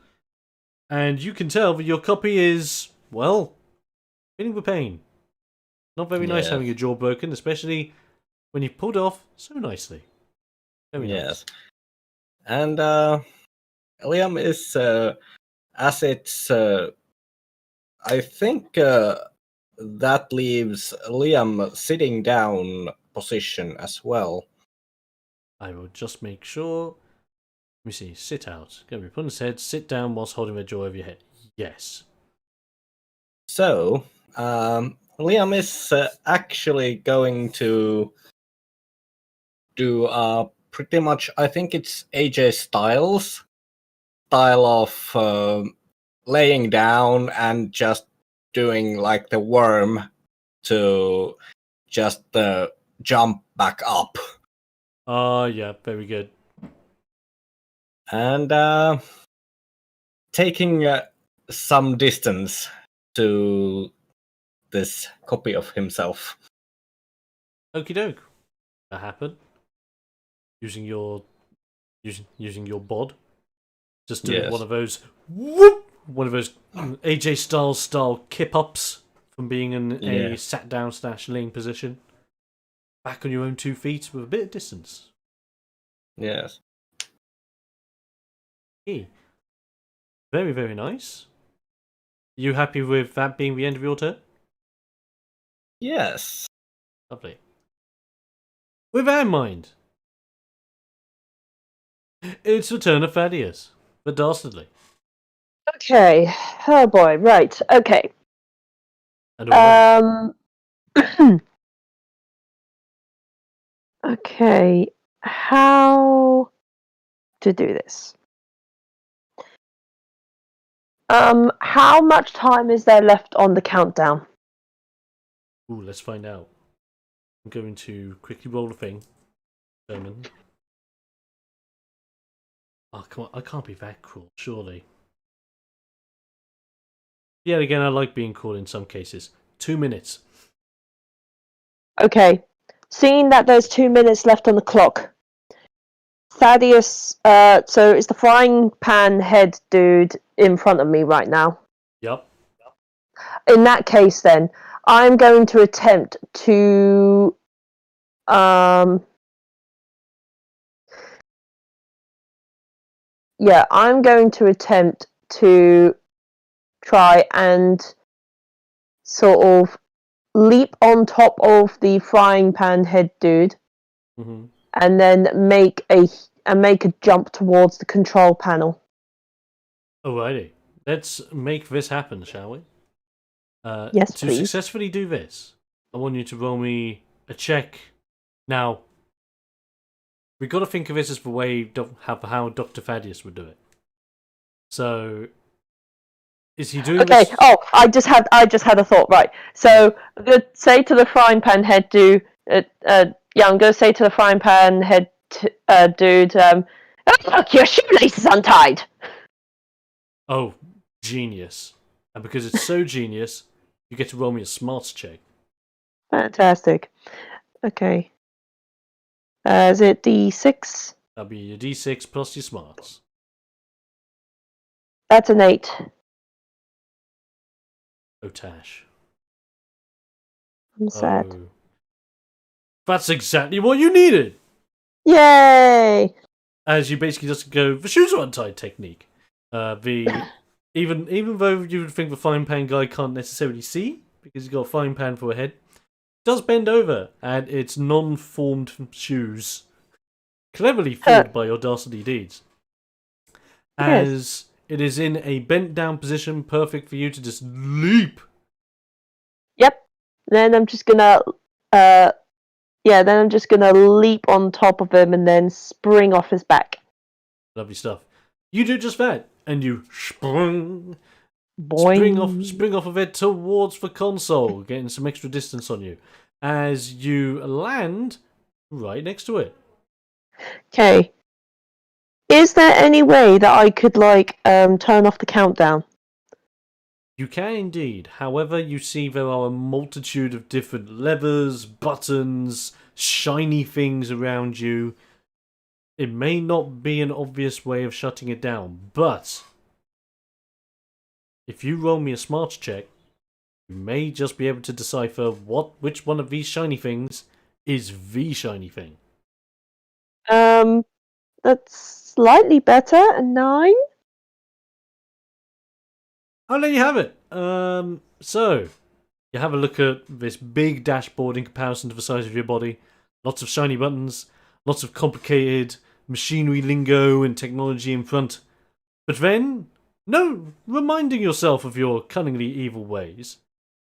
and you can tell that your copy is, well, feeling the pain. Not very nice
Yes.
having your jaw broken, especially when you pulled off so nicely. Very nice.
Yes. And Liam is, as it's, I think that leaves Liam sitting down position as well.
I will just make sure. Let me see. Sit out. Going to be put on his head. Sit down whilst holding the jaw over your head. Yes.
So, Liam is actually going to do pretty much, I think it's AJ Styles style of laying down and just doing like the worm to just jump back up.
Yeah. Very good.
and taking some distance to this copy of himself.
Okie doke. That happened. Using your bod. Just doing
Yes.
one of those whoop, one of those AJ Styles style kip ups from being in a
Yeah.
sat down / laying position. Back on your own 2 feet with a bit of distance.
Yes.
Hey. Very, very nice. You happy with that being the end of your turn?
Yes.
Lovely. With that in mind, it's the turn of Thaddeus, but dastardly.
Okay. Oh boy. Right. Okay.
And all
Okay. How to do this? How much time is there left on the countdown?
Ooh, let's find out. I'm going to quickly roll a thing. German. Oh, come on. I can't be that cruel, surely. Yet again, I like being cruel in some cases. 2 minutes.
Okay. Seeing that there's 2 minutes left on the clock, Thaddeus, so it's the frying pan head dude in front of me right now.
Yup.
In that case, then, I'm going to attempt to, yeah, I'm going to attempt to try and sort of leap on top of the frying pan head dude,
Mm-hmm.
and then make a jump towards the control panel.
Alrighty. Let's make this happen, shall we?
Yes,
to
please.
successfully do this, I want you to roll me a check. Now, we've got to think of this as the way how Dr. Thaddeus would do it. So, is he doing
Okay.
this?
Oh, I just had a thought. Right. So I'm gonna say to the frying pan head dude. I'm gonna say to the frying pan head dude. Oh, look, your shoelace is untied.
Oh, genius. And because it's so genius, you get to roll me a smarts check.
Fantastic. Okay. Is it D6?
That'll be your d6 plus your smarts.
That's an 8.
Oh, Tash.
I'm sad.
Oh. That's exactly what you needed!
Yay!
As you basically just go, the shoes are untied technique. Even though you would think the frying pan guy can't necessarily see, because he's got a frying pan for a head, does bend over, and it's non-formed shoes. Cleverly formed by your dastardly deeds. As it is in a bent down position, perfect for you to just leap.
Yep. Then I'm just gonna leap on top of him and then spring off his back.
Lovely stuff. You do just that, and you spring
Boing.
spring off of it towards the console, getting some extra distance on you. As you land right next to it.
Okay. Is there any way that I could turn off the countdown?
You can indeed. However, you see there are a multitude of different levers, buttons, shiny things around you. It may not be an obvious way of shutting it down, but if you roll me a smarts check, you may just be able to decipher which one of these shiny things is the shiny thing.
That's slightly better. A 9.
I'll let you have it. So you have a look at this big dashboard in comparison to the size of your body. Lots of shiny buttons, lots of complicated machinery lingo and technology in front. But then, reminding yourself of your cunningly evil ways.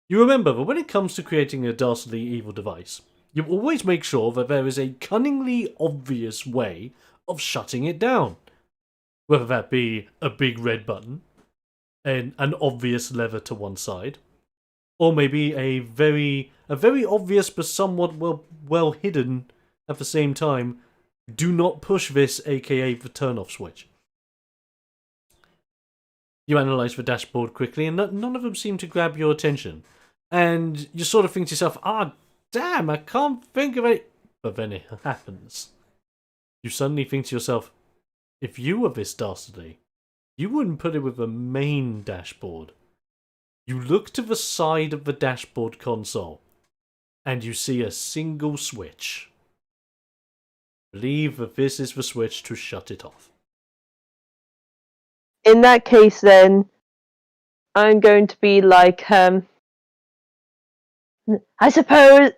You remember that when it comes to creating a dastardly evil device, you always make sure that there is a cunningly obvious way of shutting it down. Whether that be a big red button, an obvious lever to one side, or maybe a very obvious but somewhat well hidden at the same time, do not push this, aka the turn off switch. You analyse the dashboard quickly, and none of them seem to grab your attention. And you sort of think to yourself, damn, I can't think of it. But then it happens. You suddenly think to yourself, if you were this dastardly, you wouldn't put it with the main dashboard. You look to the side of the dashboard console, and you see a single switch. Believe that this is the switch to shut it off.
In that case, then, I'm going to be like, I suppose,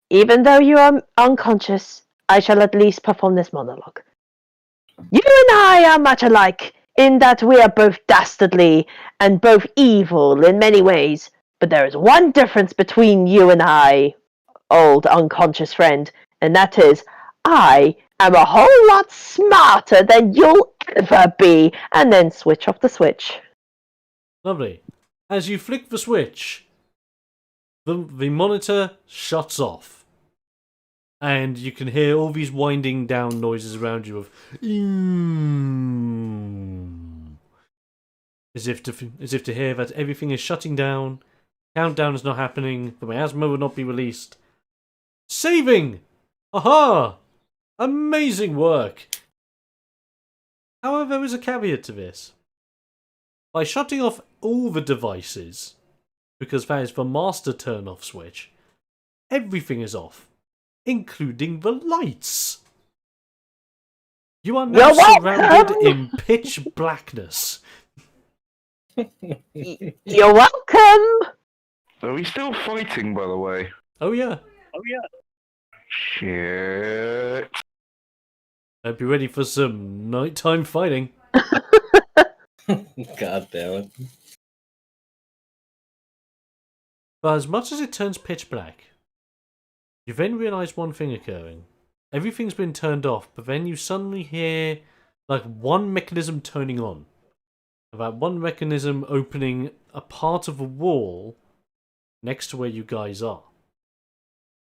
even though you are unconscious, I shall at least perform this monologue. You and I are much alike, in that we are both dastardly and both evil in many ways, but there is one difference between you and I, old unconscious friend, and that is, I am a whole lot smarter than you'll ever be, and then switch off the switch.
Lovely. As you flick the switch, the monitor shuts off. And you can hear all these winding down noises around you of as if to hear that everything is shutting down, countdown is not happening, the miasma will not be released. Saving! Aha! Amazing work! However, there is a caveat to this. By shutting off all the devices, because that is the master turn-off switch, everything is off, including the lights. You are now surrounded in pitch blackness.
You're welcome!
Are we still fighting, by the way?
Oh yeah.
Shit.
Hope you're ready for some nighttime fighting.
God damn it.
But as much as it turns pitch black, you then realise one thing occurring. Everything's been turned off, but then you suddenly hear like one mechanism turning on. And that one mechanism opening a part of a wall next to where you guys are.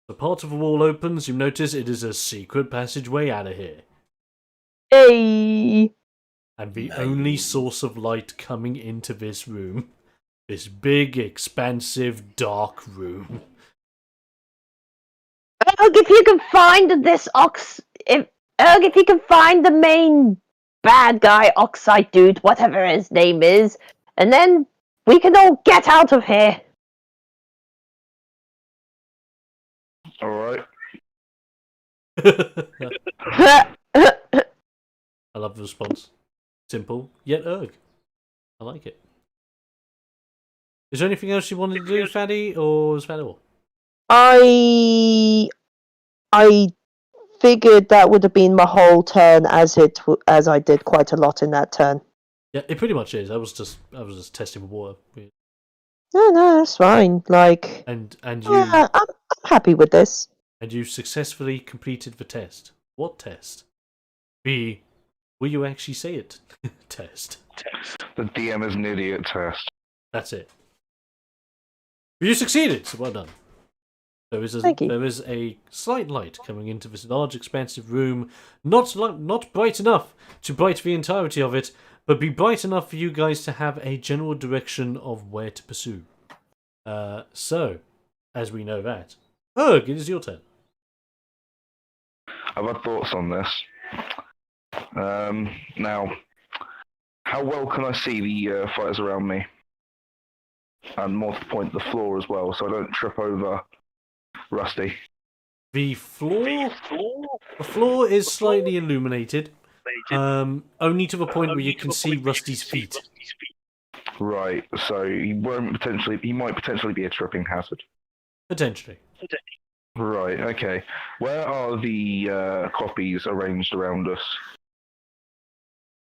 The part of the wall opens, you notice it is a secret passageway out of here.
Hey!
And the only source of light coming into this room, this big, expansive, dark room.
If you can find this if you can find the main bad guy, Oxide dude, whatever his name is, and then we can all get out of here.
Alright.
I love the response. Simple, yet erg. I like it. Is there anything else you wanted to do, Faddy, or is that all?
I figured that would have been my whole turn, as I did quite a lot in that turn.
Yeah, it pretty much is. I was just testing the water.
No, that's fine. Like,
And you
I'm happy with this.
and you successfully completed the test. What test? The will you actually say it test.
The DM is an idiot test.
That's it. You succeeded, so well done.
Thank you.
There is a slight light coming into this large, expansive room. Not bright enough to bright the entirety of it, but be bright enough for you guys to have a general direction of where to pursue. So, as we know that, Erg, it is your turn.
I've had thoughts on this. Now, how well can I see the fighters around me? And more to the point, the floor as well, so I don't trip over Rusty.
The floor is slightly illuminated, only to the point where you can see Rusty's feet.
Right, so he might potentially be a tripping hazard.
Potentially.
Right, okay. Where are the copies arranged around us?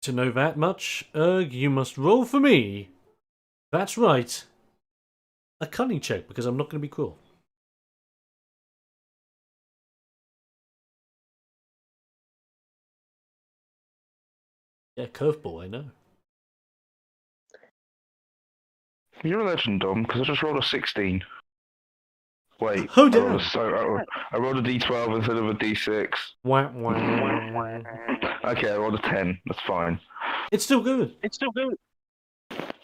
To know that much, Erg, you must roll for me. That's right. A cunning check, because I'm not going to be cruel. Yeah, curveball, I know.
You're a legend, Dom, because I just rolled a 16. Wait,
Oh,
I
damn.
I rolled a d12 instead of a d6.
Wah, wah, wah, wah.
Okay, I rolled a 10. That's fine.
It's still good.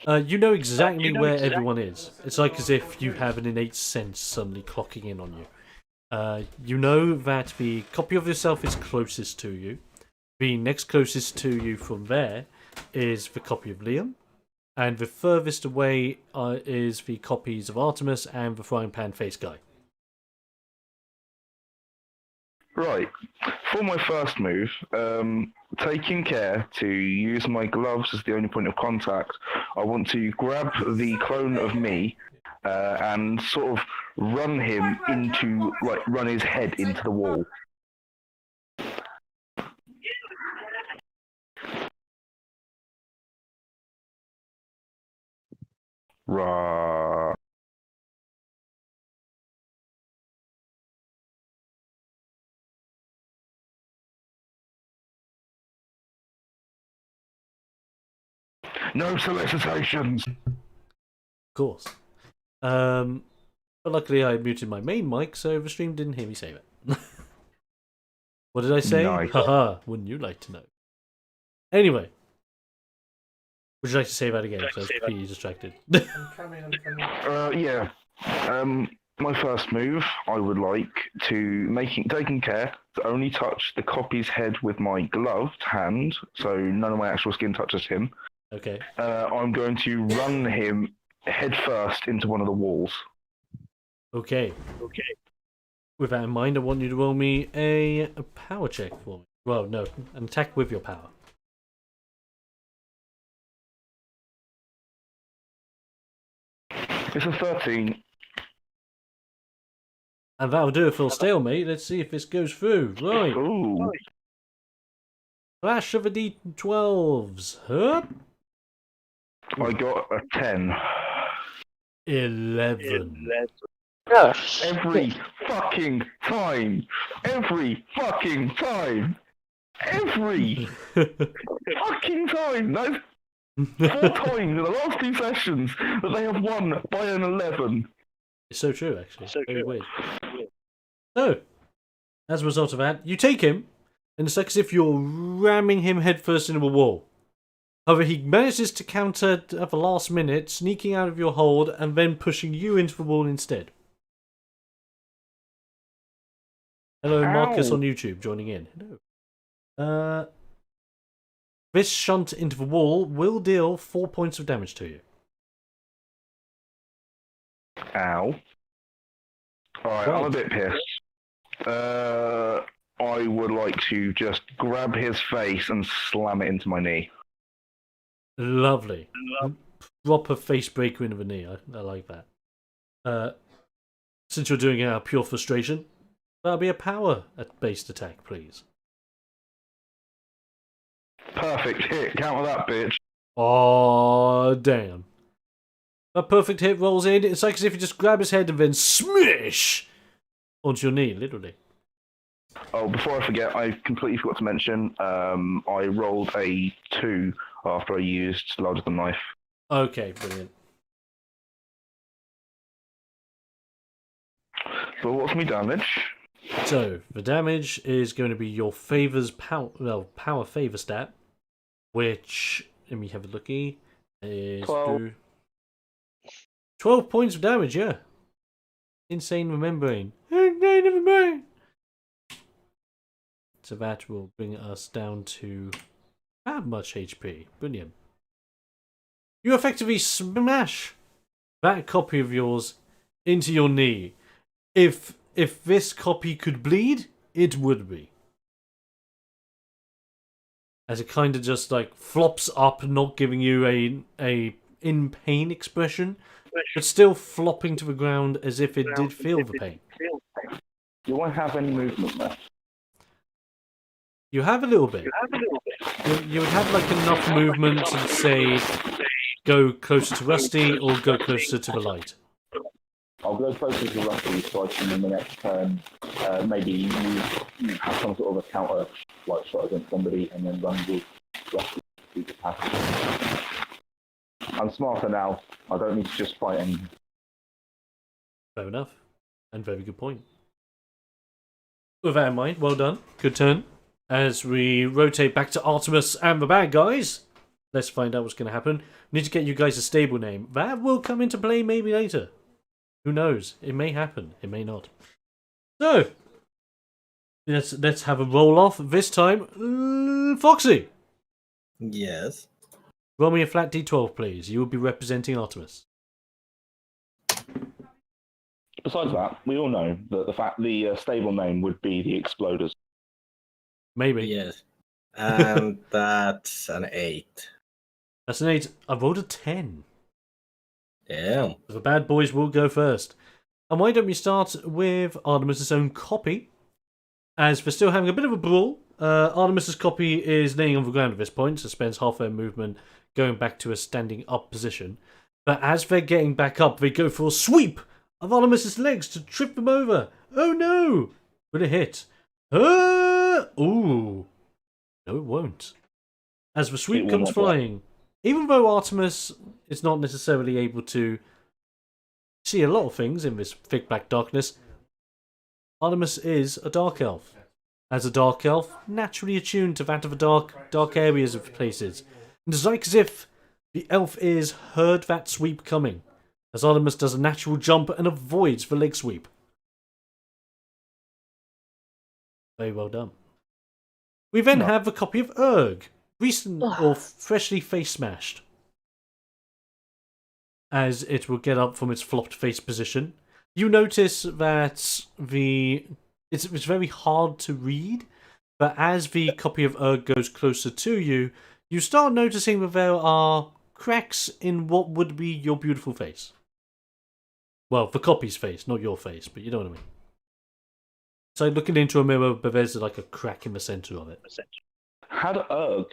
You know exactly where everyone is. It's like as if you have an innate sense suddenly clocking in on you. You know that the copy of yourself is closest to you. The next closest to you from there is the copy of Liam. And the furthest away is the copies of Artemis and the frying pan face guy.
Right. For my first move, taking care to use my gloves as the only point of contact, I want to grab the clone of me and sort of run him into, like, run his head into the wall. Right. No solicitations.
Of course. But luckily I muted my main mic, so the stream didn't hear me say that. What did I say?
Nice.
Haha, wouldn't you like to know? Anyway. Would you like to say that again? Because I was completely distracted.
I'm coming.
Yeah. My first move, I would like to taking care to only touch the copy's head with my gloved hand, so none of my actual skin touches him.
Okay.
I'm going to run him head first into one of the walls.
Okay. With that in mind, I want you to roll me a power check for me. Well, no, an attack with your power.
It's a 13.
And that'll do it for a stalemate. Let's see if this goes through. Right.
Ooh.
Flash of a D12s. Huh?
I got a 10.
11.
Oh,
Every fucking time. Every fucking time. Every fucking time. That's 4 times in the last 2 sessions that they have won by an 11.
It's so true, actually. Very weird. So, as a result of that, you take him, and it's like as if you're ramming him headfirst into a wall. However, he manages to counter at the last minute, sneaking out of your hold, and then pushing you into the wall instead. Hello, Marcus
Ow.
on YouTube, joining in. Hello. This shunt into the wall will deal 4 points of damage to you.
Ow. Alright, I'm a bit pissed. I would like to just grab his face and slam it into my knee.
Lovely. Proper face breaker into the knee. I like that. Since you're doing it out of pure frustration, that'll be a power-based attack, please.
Perfect hit. Counter that, bitch.
Oh, damn. A perfect hit rolls in. It's like as if you just grab his head and then smish onto your knee, literally.
Oh, before I forget, I completely forgot to mention, I rolled a 2 after I used larger than life.
Okay, brilliant.
But what's my damage?
So, the damage is going to be your power favor stat, which, let me have a looky, is
12.
12 points of damage, yeah. Insane remembering. So that will bring us down to how much HP? Brilliant. You effectively smash that copy of yours into your knee. If this copy could bleed, it would be. As it kind of just like flops up, not giving you a in pain expression, but still flopping to the ground as if it did feel the pain.
Do I have any movement left?
You have a little bit. You would have like enough movement to say go closer to Rusty or go closer to the light.
I'll go closer to Rusty so I can in the next turn maybe you have some sort of a counter like shot against somebody and then run with Rusty through the passage. I'm smarter now. I don't need to just fight anything.
Fair enough. And very good point. With that in mind, well done. Good turn. As we rotate back to Artemis and the bad guys, Let's find out what's going to happen. We need to get you guys a stable name. That will come into play maybe later. Who knows? It may happen. It may not. So, let's have a roll off. This time, Foxy.
Yes.
Roll me a flat d12, please. You will be representing Artemis.
Besides that, we all know that the stable name would be the Exploders.
Maybe.
Yes. And that's an 8.
That's an 8. I rolled a 10.
Damn.
The bad boys will go first. And why don't we start with Artemis' own copy? As we're still having a bit of a brawl, Artemis' copy is laying on the ground at this point, so spends half their movement going back to a standing up position. But as they're getting back up, they go for a sweep of Artemis' legs to trip them over. Oh no! Will it hit? Ooh. No, it won't. As the sweep comes flying, even though Artemis is not necessarily able to see a lot of things in this thick black darkness, Artemis is a dark elf. As a dark elf, naturally attuned to that of the dark areas of places. And it's like as if the elf is heard that sweep coming, as Artemis does a natural jump and avoids the leg sweep. Very well done. We then have a copy of Erg, recent or freshly face smashed. As it will get up from its flopped face position. You notice that it's very hard to read, but as the copy of Erg goes closer to you, you start noticing that there are cracks in what would be your beautiful face. Well, the copy's face, not your face, but you know what I mean. It's like looking into a mirror, but there's like a crack in the centre of it.
Had Erg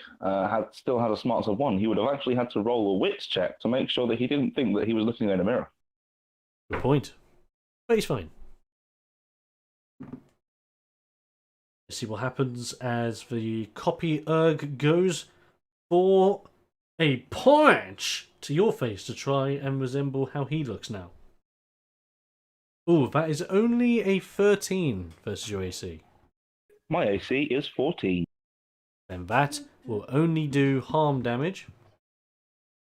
still had a smarts of 1, he would have actually had to roll a wits check to make sure that he didn't think that he was looking in a mirror.
Good point. But he's fine. Let's see what happens as the copy Erg goes for a punch to your face to try and resemble how he looks now. Ooh, that is only a 13 versus your AC.
My AC is 14.
Then that will only do harm damage,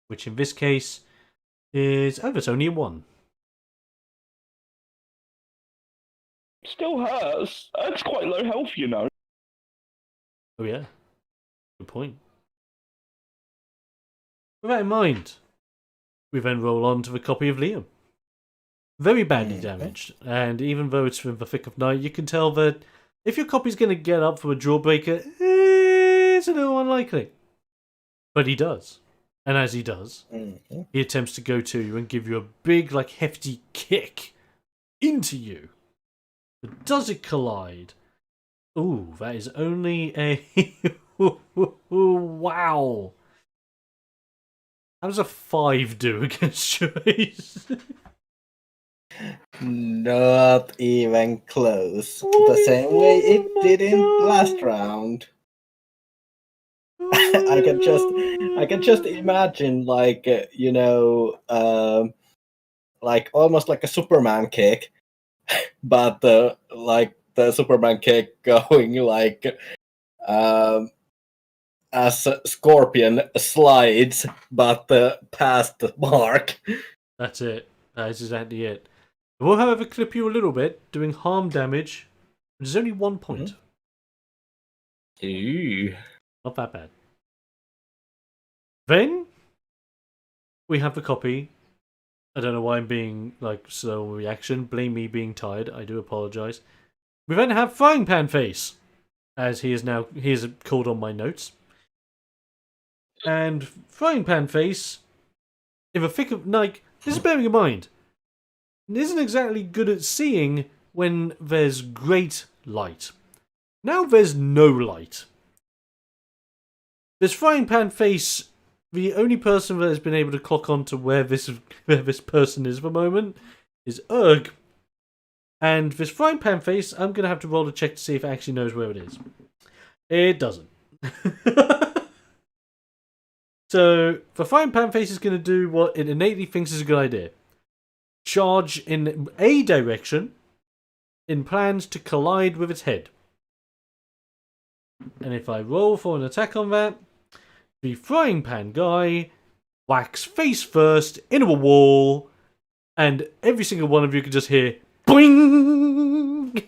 which in this case is... oh, it's only a 1.
Still hurts. It's quite low health, you know.
Oh yeah, good point. With that in mind, we then roll on to the copy of Liam. Very badly damaged, and even though it's from the thick of night, you can tell that if your copy's going to get up from a jawbreaker, it's a little unlikely. But he does. And as he does, he attempts to go to you and give you a big, like, hefty kick into you. But does it collide? Ooh, that is only a... wow. How does a 5 do against your ace?
Not even close. The same way it did in last round. I can just imagine, like, like almost like a Superman kick, but like the Superman kick going like as Scorpion slides, but past the mark.
That's it. That is exactly it. I will, however, clip you a little bit, doing harm damage, which is only 1 point.
Ooh.
Not that bad. Then we have the copy. I don't know why I'm being like slow reaction. Blame me being tired. I do apologise. We then have Frying Pan Face, as he is called on my notes. And Frying Pan Face, in the thick of night, this is bearing in mind, isn't exactly good at seeing when there's great light. Now there's no light. This Frying Pan Face, the only person that has been able to clock on to where this person is at the moment is Erg. And this Frying Pan Face, I'm going to have to roll a check to see if it actually knows where it is. It doesn't. So, the Frying Pan Face is going to do what it innately thinks is a good idea. Charge in a direction in plans to collide with its head. And if I roll for an attack on that, The frying pan guy whacks face first into a wall, and every single one of you can just hear boing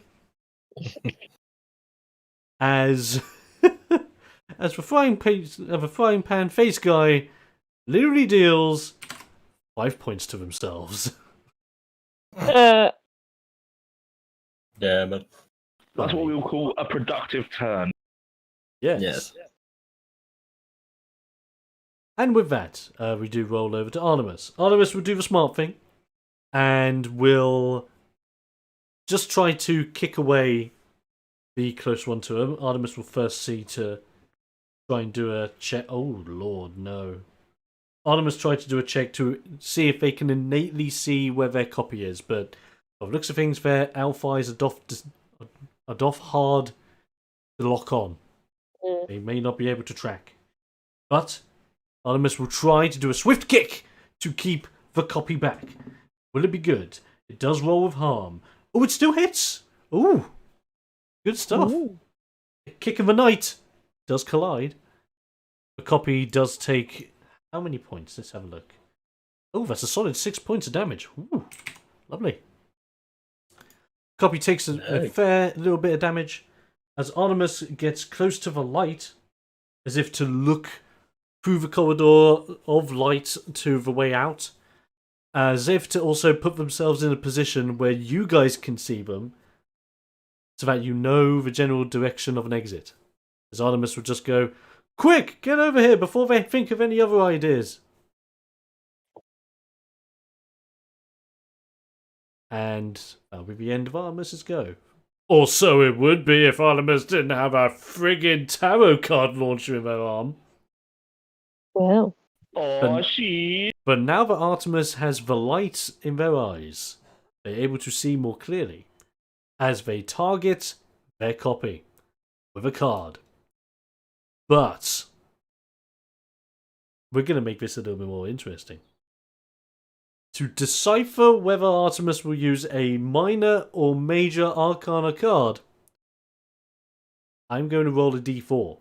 as as the frying pan face guy literally deals 5 points to themselves.
Damn it.
That's what we will call a productive turn.
Yes. And with that, we do roll over to Artemis. Artemis will do the smart thing and will just try to kick away the close one to him. Artemis will first see to try and do a check. Oh, Lord, no. Artemis tried to do a check to see if they can innately see where their copy is, but by the looks of things, their alphis are doff hard to lock on. They may not be able to track. But Artemis will try to do a swift kick to keep the copy back. Will it be good? It does roll with harm. Oh, it still hits! Ooh! Good stuff.
Ooh.
Kick of the night does collide. The copy does take... How many points? Let's have a look. Oh, that's a solid 6 points of damage. Ooh, lovely. Copy takes a fair little bit of damage as Artemis gets close to the light, as if to look through the corridor of light to the way out, as if to also put themselves in a position where you guys can see them, so that you know the general direction of an exit. As Artemis will just go, "Quick, get over here before they think of any other ideas." And that'll be the end of Artemis's go. Or so it would be if Artemis didn't have a friggin' tarot card launcher in her arm.
Wow.
Oh, shit.
But now that Artemis has the light in their eyes, they're able to see more clearly as they target their copy with a card. But we're going to make this a little bit more interesting. To decipher whether Artemis will use a minor or major arcana card, I'm going to roll a d4.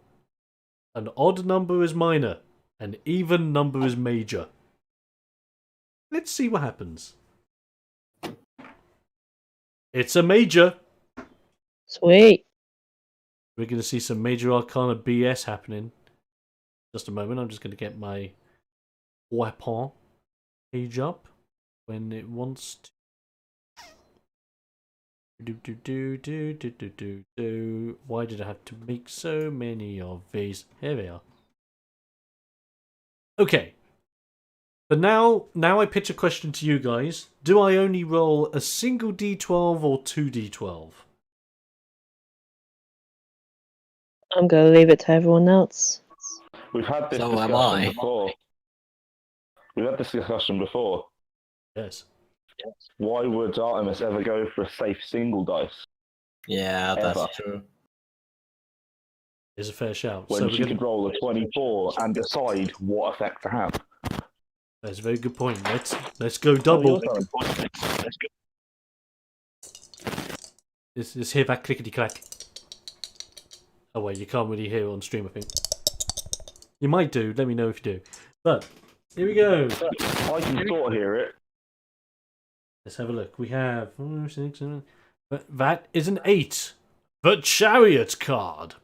An odd number is minor, an even number is major. Let's see what happens. It's a major.
Sweet.
We're going to see some major arcana BS happening. Just a moment, I'm just going to get my weapon page up when it wants to. Why did I have to make so many of these? Here they are. Okay. But now I pitch a question to you guys. Do I only roll a single d12 or 2d12?
I'm gonna leave it to everyone else.
We've had this
So am
discussion
I.
before. We've had this discussion before.
Yes.
Why would Artemis ever go for a safe single dice
Yeah, that's
Ever.
true.
Is a fair shout.
when
So
she could roll a 24 and decide what effect to have?
that's a very good point. Let's go double.
Let's go.
Let's hear that clickety clack. Oh wait, you can't really hear it on stream, I think. You might do. Let me know if you do. But here we go.
I can sort of hear it.
Let's have a look. We have 4, 6, 7. That is an 8. The Chariot card.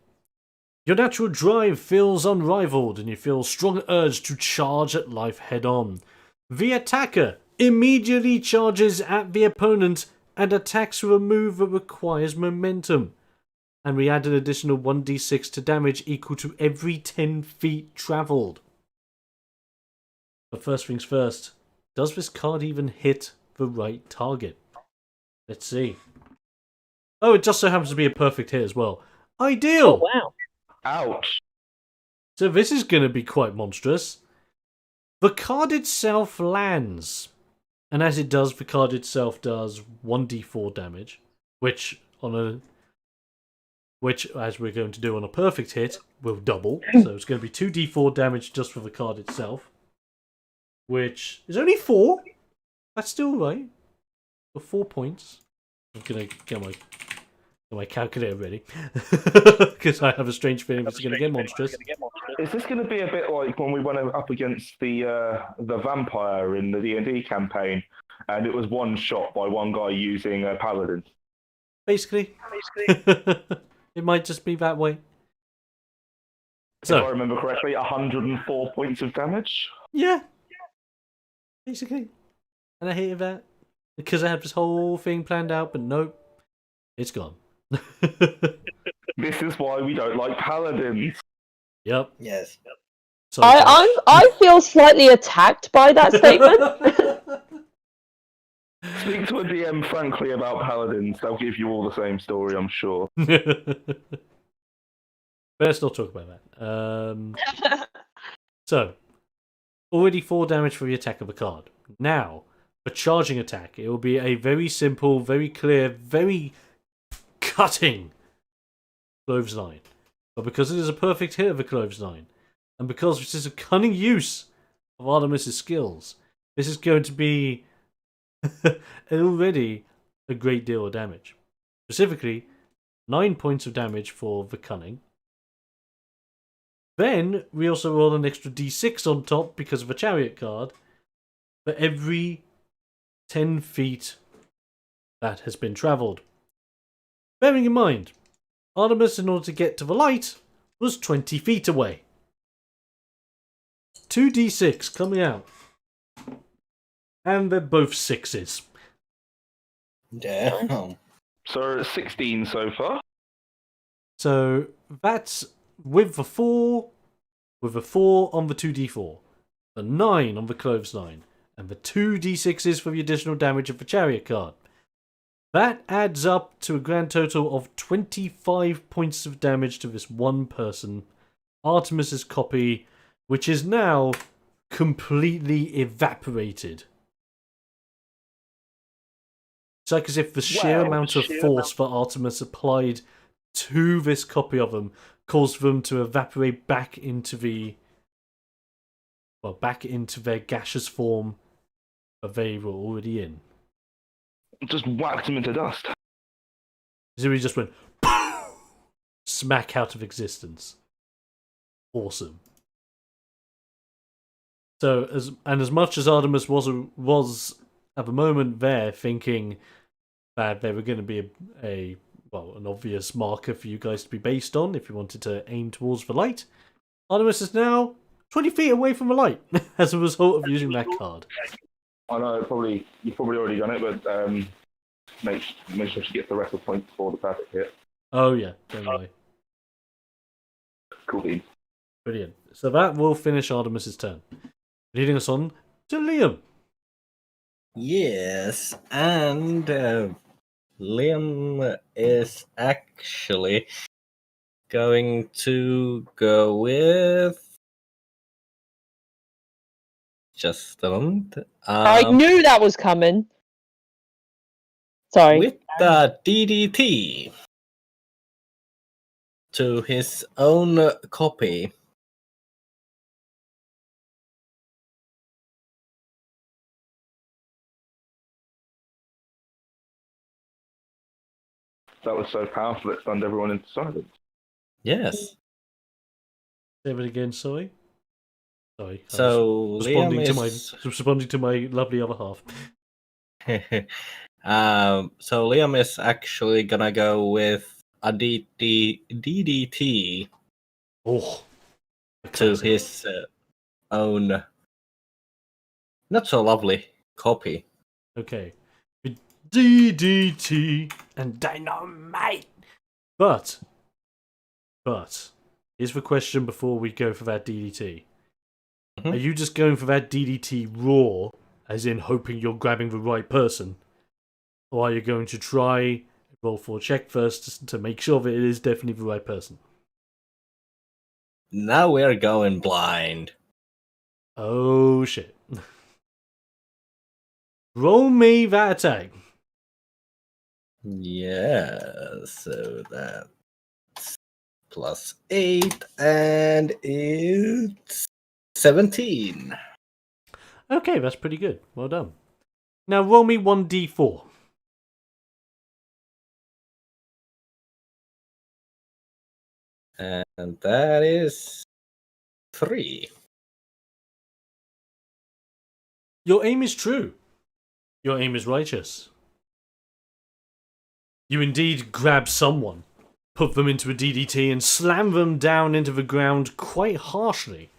Your natural drive feels unrivaled, and you feel a strong urge to charge at life head-on. The attacker immediately charges at the opponent and attacks with a move that requires momentum. And we add an additional 1d6 to damage equal to every 10 feet travelled. But first things first, does this card even hit the right target? Let's see. Oh, it just so happens to be a perfect hit as well. Ideal!
Oh, wow.
Ouch.
So this is going to be quite monstrous. The card itself lands. And as it does, the card itself does 1d4 damage. Which, as we're going to do on a perfect hit, will double. So it's going to be 2d4 damage just for the card itself. Which is only 4. That's still right. For 4 points. I'm going to get my calculator ready. Because I have a strange feeling it's going to get monstrous.
Is this going to be a bit like when we went up against the vampire in the D&D campaign, and it was one shot by one guy using a paladin?
Basically. It might just be that way.
If I
So,
remember correctly, 104 points of damage.
yeah. Basically. And I hated that. Because I had this whole thing planned out, but nope. It's gone.
This is why we don't like paladins.
Yep.
Yes.
Sorry,
I feel slightly attacked by that statement.
Speak to a DM frankly about paladins. They'll give you all the same story, I'm sure.
Let's not talk about that. So, already 4 damage for the attack of a card. Now, for charging attack, it will be a very simple, very clear, very cutting clothesline. But because it is a perfect hit of a clothesline, and because this is a cunning use of Artemis's skills, this is going to be already a great deal of damage. Specifically, 9 points of damage for the cunning. Then we also roll an extra d6 on top because of a chariot card for every 10 feet that has been travelled. Bearing in mind, Artemis, in order to get to the light, was 20 feet away. 2d6 coming out. And they're both 6s.
Damn.
So 16 so far.
So that's with the 4 on the 2d4, the 9 on the clothesline, and the 2d6s for the additional damage of the chariot card. That adds up to a grand total of 25 points of damage to this one person, Artemis's copy, which is now completely evaporated. It's like as if the sheer amount of force that Artemis applied to this copy of them caused them to evaporate back into their gaseous form that they were already in.
Just whacked him into dust.
So he just went smack out of existence. Awesome. So as much as Artemis was at the moment there thinking that they were going to be an obvious marker for you guys to be based on if you wanted to aim towards the light, Artemis is now 20 feet away from the light as a result of using that card.
I know you've probably already done it, but make sure she gets the rest of the points for the perfect hit.
Oh yeah, don't worry.
Cool beans.
Brilliant. So that will finish Artemis's turn. Leading us on to Liam.
Yes, and Liam is actually going to go with. Just a moment.
I knew that was coming. Sorry.
With the DDT to his own copy.
That was so powerful it stunned everyone into silence.
Yes.
Say it again, sorry. Sorry.
So Liam
responding to my lovely other half.
So Liam is actually gonna go with a DDT
Oh.
to his own not so lovely copy.
Okay. DDT and dynamite. But here's the question before we go for that DDT.
Mhm.
Are you just going for that DDT raw, as in hoping you're grabbing the right person? Or are you going to try roll for a check first to make sure that it is definitely the right person?
Now we're going blind.
Oh shit. Roll me that attack.
Yeah, so that's +8 and it's 17.
Okay, that's pretty good. Well done. Now roll me 1d4.
And that is 3.
Your aim is true. Your aim is righteous. You indeed grab someone, put them into a DDT, and slam them down into the ground quite harshly.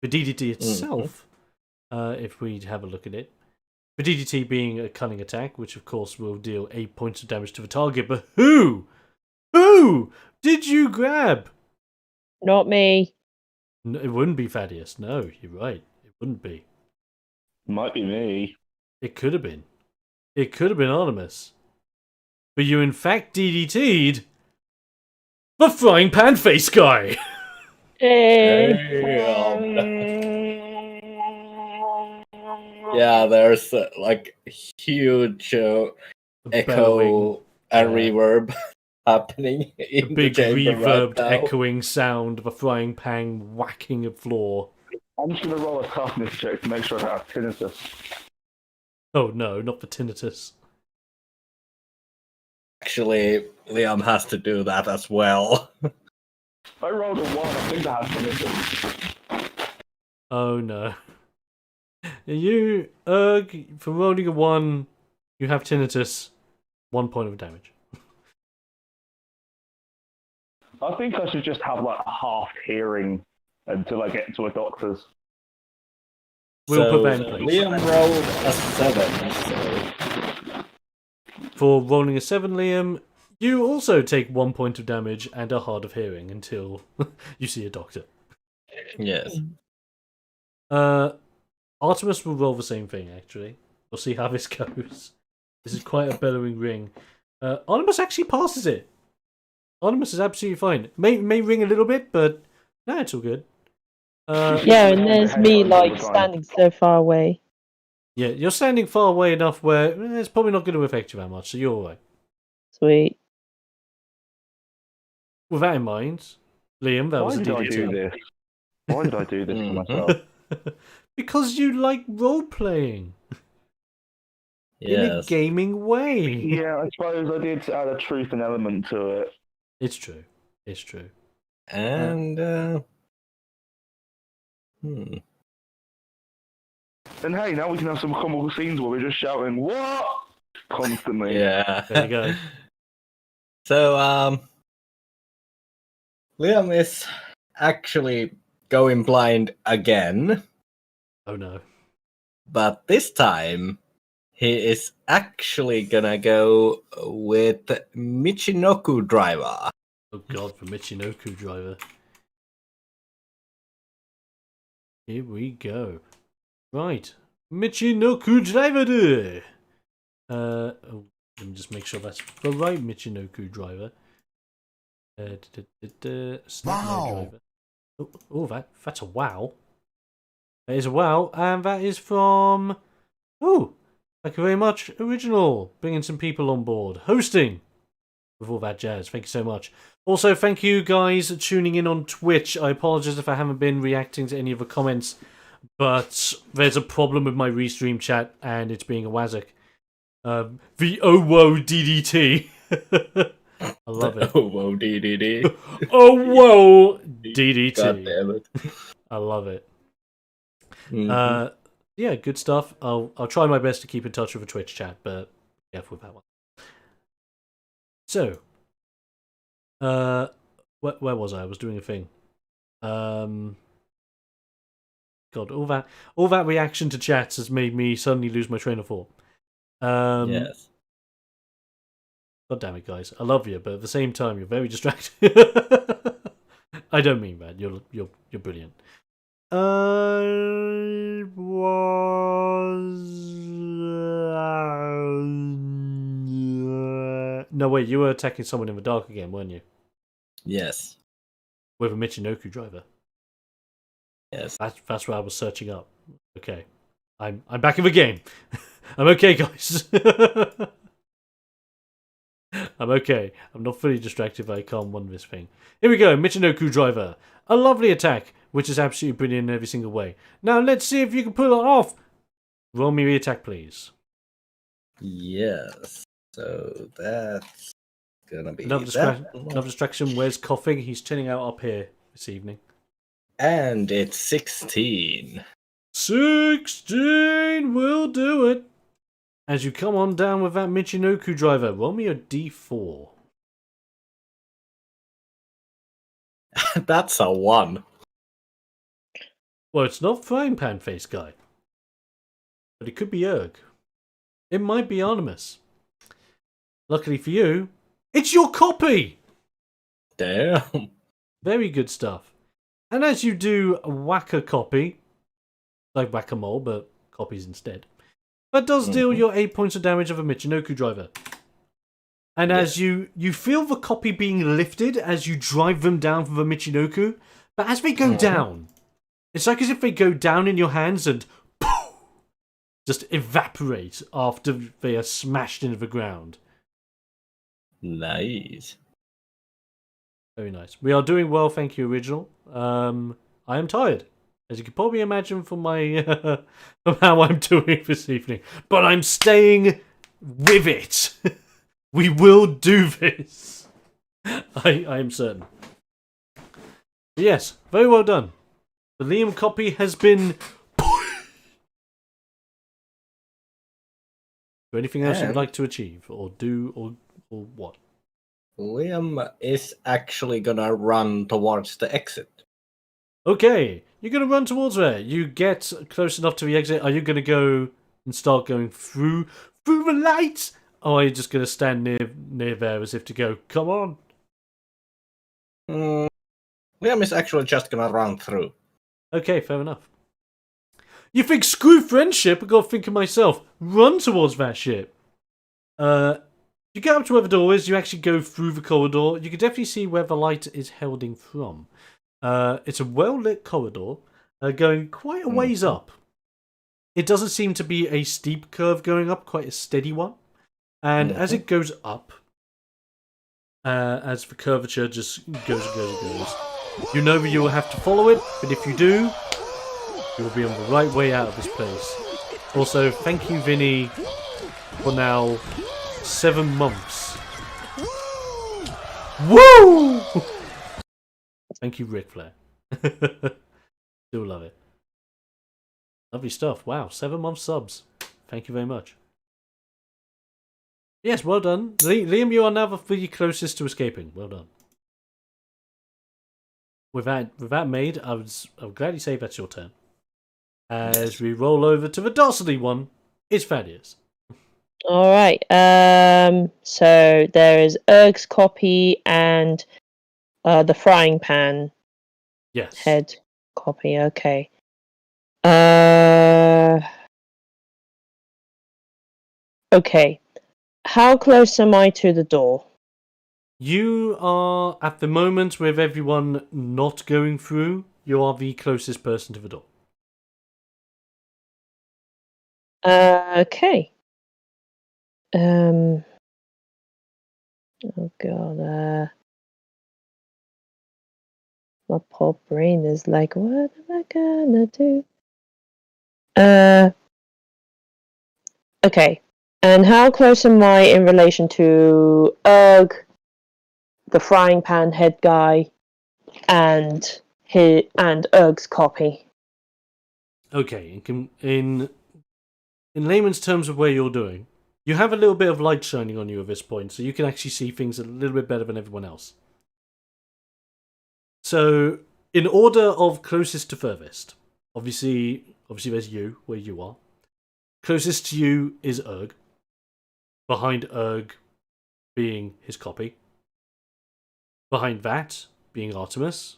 The DDT itself, if we have a look at it, the DDT being a cunning attack, which of course will deal 8 points of damage to the target, but who? Who did you grab?
Not me.
No, it wouldn't be Thaddeus. No, you're right. It wouldn't be.
Might be me.
It could have been. It could have been Artemis. But you in fact DDT'd the frying pan face guy.
Yeah, there's like huge echo and reverb happening in
Big
the chamber
reverbed
right now.
echoing sound of a frying pan whacking a floor.
I'm just gonna roll a toughness check to make sure I don't have tinnitus.
Oh no, not the tinnitus.
Actually, Liam has to do that as well.
I rolled a 1, I think I have tinnitus.
Oh no. You, Erg, for rolling a 1, you have tinnitus. 1 point of damage.
I think I should just have like half hearing until I get to a doctor's.
We'll
So,
put that in place.
Liam rolled a 7, so
For rolling a 7, Liam, you also take 1 point of damage and are hard of hearing until you see a doctor.
yes.
Artemis will roll the same thing, actually. We'll see how this goes. This is quite a bellowing ring. Artemis actually passes it. Artemis is absolutely fine. May ring a little bit, but no, it's all good.
Yeah, and there's me like standing so far away.
Yeah, you're standing far away enough where it's probably not going to affect you that much, so you're alright.
Sweet.
With that in mind, Liam, that was a
Why did I do
DD2.
this? Why did I do this to myself?
Because you like role playing in a
Yes.
gaming way.
Yeah, I suppose I did add a truth and element to it.
It's true. It's true.
And
And hey, now we can have some comical scenes where we're just shouting "What?" constantly.
yeah.
There you go.
So Liam is actually going blind again,
Oh no.
but this time he is actually gonna go with Michinoku Driver.
Oh god, for Michinoku Driver. Here we go. Right. Michinoku Driver! Oh, let me just make sure that's the right Michinoku Driver.
Wow.
Driver. Oh, that's a wow. That is a wow, and that is from... Oh, thank you very much, Original. Bringing some people on board. Hosting. With all that jazz. Thank you so much. Also, thank you guys tuning in on Twitch. I apologize if I haven't been reacting to any of the comments, but there's a problem with my restream chat, and it's being a wazzock. The oh whoa DDT. I love it.
Oh, whoa, DDD.
Oh whoa DDT.
God damn it.
I love it.
Mhm.
Yeah, good stuff. I'll try my best to keep in touch with the Twitch chat, but be careful with that one. So, where was I? I was doing a thing. God, all that reaction to chats has made me suddenly lose my train of thought.
Yes.
God damn it, guys! I love you, but at the same time, you're very distracting. I don't mean that. You're brilliant. No, wait, you were attacking someone in the dark again, weren't you?
Yes.
With a Michinoku Driver.
Yes.
That's what I was searching up. Okay. I'm back in the game. I'm okay, guys. I'm okay. I'm not fully distracted, but I can't win this thing. Here we go, Michinoku Driver. A lovely attack, which is absolutely brilliant in every single way. Now, let's see if you can pull it off. Roll me the attack, please.
Yes. So that's gonna be
Another distraction. Where's coughing? He's chilling out up here this evening.
And it's 16.
16 will do it. As you come on down with that Michinoku driver, roll me a d4.
That's a 1.
Well, it's not Frying Pan Face Guy. But it could be Erg. It might be Artemis. Luckily for you, it's your copy!
Damn.
Very good stuff. And as you do whack a copy, like whack-a-mole, but copies instead, that does deal your 8 points of damage of a Michinoku driver. And as you feel the copy being lifted as you drive them down from the Michinoku, but as they go down, it's like as if they go down in your hands and poof, just evaporate after they are smashed into the ground.
Nice.
Very nice. We are doing well, thank you, Original. I am tired, as you can probably imagine from my from how I'm doing this evening. But I'm staying with it. We will do this. I am certain. But yes, very well done. The Liam copy has been. Is there anything else you'd like to achieve, or do, or what?
Liam is actually gonna run towards the exit.
Okay, you're going to run towards there. You get close enough to the exit. Are you going to go and start going through the lights? Or are you just going to stand near there as if to go, come on?
Liam is actually just gonna run through.
Okay, fair enough. You think, screw friendship? I've got to think of myself. Run towards that shit. You get up to where the door is. You actually go through the corridor. You can definitely see where the light is heralding from. It's a well-lit corridor going quite a ways up. It doesn't seem to be a steep curve going up, quite a steady one. And as it goes up, as the curvature just goes and goes and goes, you know that you will have to follow it, but if you do, you will be on the right way out of this place. Also, thank you, Vinny, for now 7 months. Woo! Thank you, Ric Flair. Still love it. Lovely stuff. Wow, 7 month subs. Thank you very much. Yes, well done. Liam, you are now the closest to escaping. Well done. With that made, I would gladly say that's your turn. As we roll over to the dastardly one, it's Thaddeus.
All right. So there is Erg's copy and the frying pan
Yes.
head copy. Okay. Okay. How close am I to the door?
You are, at the moment, with everyone not going through, you are the closest person to the door.
Okay. Oh god. My poor brain is like, what am I gonna do? Okay. And how close am I in relation to Erg, the frying pan head guy, and Erg's copy?
Okay, in layman's terms of where you're doing, you have a little bit of light shining on you at this point, so you can actually see things a little bit better than everyone else. So, in order of closest to furthest, obviously there's you, where you are. Closest to you is Erg. Behind Erg being his copy. Behind that being Artemis.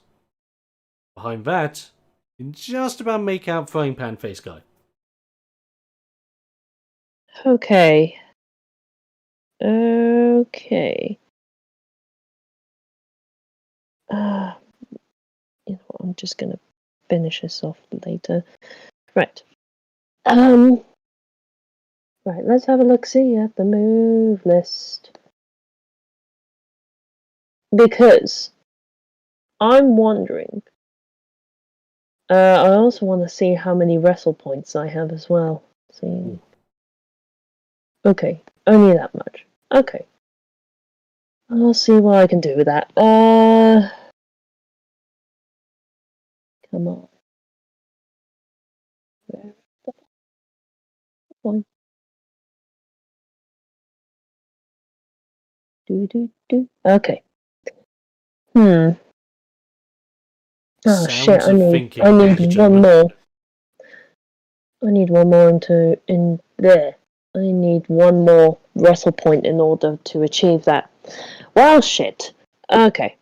Behind that, you can just about make out Frying Pan Face Guy.
Okay. Okay. You know what, I'm just gonna finish this off later. Right. Right, let's have a look-see at the move list. Because I'm wondering. I also want to see how many wrestle points I have as well. See. Okay, only that much. Okay. I'll see what I can do with that. Come on. Where the one? Do. Okay. Oh shit!
Sounds of thinking.
I
ladies and
need one
gentlemen.
more. I need one more in there. I need one more wrestle point in order to achieve that. Well, shit. Okay.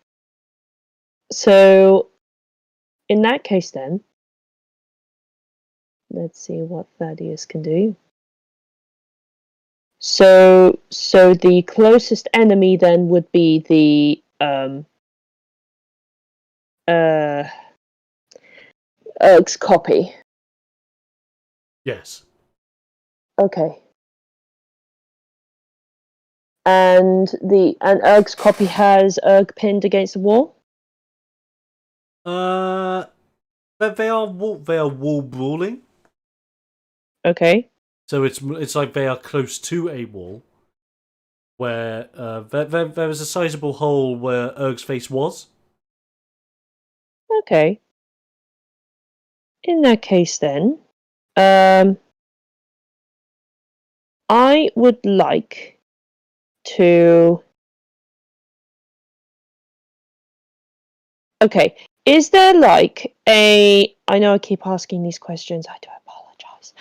So, in that case, then, let's see what Thaddeus can do. So the closest enemy then would be the Erg's copy.
Yes.
Okay. And Erg's copy has Erg pinned against the wall.
But they are wall brawling.
Okay.
So it's like they are close to a wall, where there is a sizable hole where Erg's face was.
Okay. In that case, then, I would like to. Okay. Is there like a? I know I keep asking these questions. I do apologize.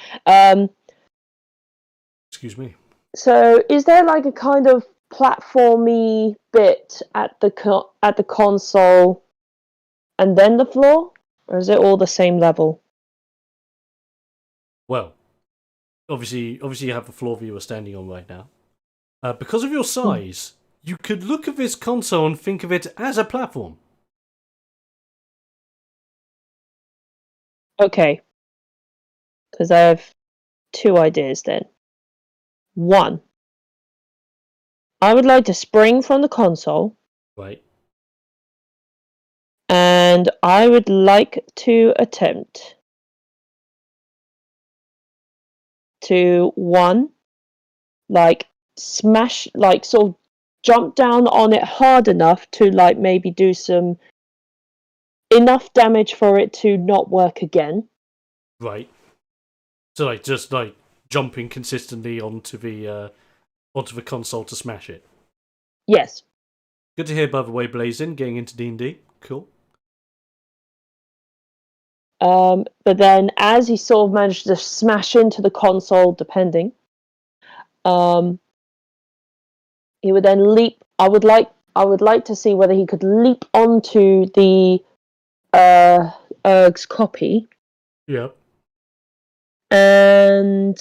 Excuse me.
So, is there like a kind of platformy bit at the console, and then the floor, or is it all the same level?
Well, obviously you have the floor view you're standing on right now. Because of your size, you could look at this console and think of it as a platform.
Okay. Because I have two ideas then. One, I would like to spring from the console,
Right.
and I would like to attempt to smash, sort of jump down on it hard enough to maybe do some enough damage for it to not work again.
Right. So just jumping consistently onto the console to smash it.
Yes.
Good to hear, by the way, Blazin, getting into D&D. Cool.
But then, as he sort of managed to smash into the console, depending, he would then leap. I would like to see whether he could leap onto the Erg's copy.
Yep.
And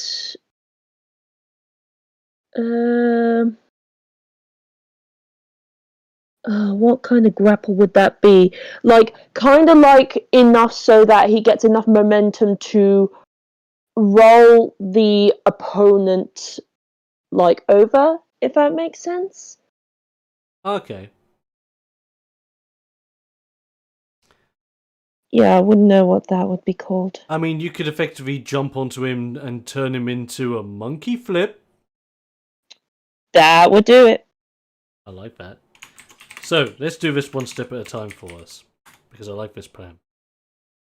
what kind of grapple would that be? Kind of enough so that he gets enough momentum to roll the opponent over, if that makes sense.
Okay.
Yeah, I wouldn't know what that would be called.
I mean, you could effectively jump onto him and turn him into a monkey flip.
That would do it.
I like that. So, let's do this one step at a time for us, because I like this plan.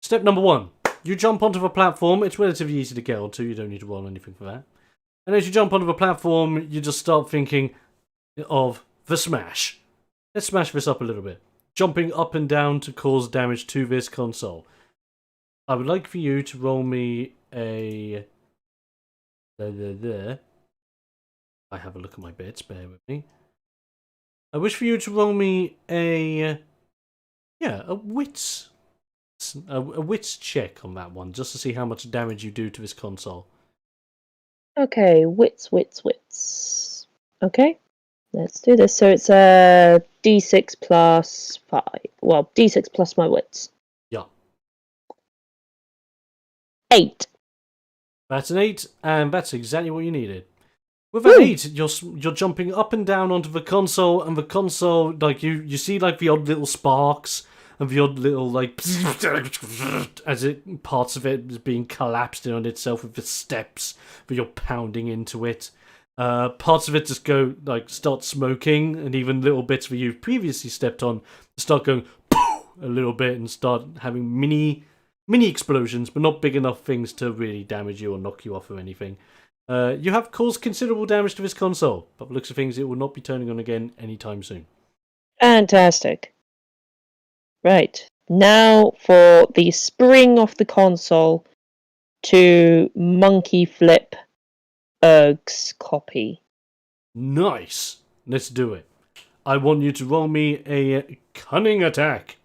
Step number 1. You jump onto the platform. It's relatively easy to get onto. You don't need to roll anything for that. And as you jump onto the platform, you just start thinking of the smash. Let's smash this up a little bit. Jumping up and down to cause damage to this console. I would like for you to roll me a... I have a look at my bits, bear with me. I wish for you to roll me a wits check on that one, just to see how much damage you do to this console.
Okay, wits. Okay, let's do this. So it's a d6 plus 5. Well, d6 plus my wits.
Yeah.
8.
That's an 8, and that's exactly what you needed. With that 8, you're jumping up and down onto the console, and the console, you see the odd little sparks, and the odd little, as parts of it is being collapsed in on itself with the steps that you're pounding into it. Parts of it just go, start smoking, and even little bits that you've previously stepped on start going, a little bit and start having mini explosions, but not big enough things to really damage you or knock you off or anything. You have caused considerable damage to this console, but by the looks of things, it will not be turning on again anytime soon.
Fantastic. Right. Now for the spring of the console to monkey flip Erg's copy.
Nice. Let's do it. I want you to roll me a cunning attack.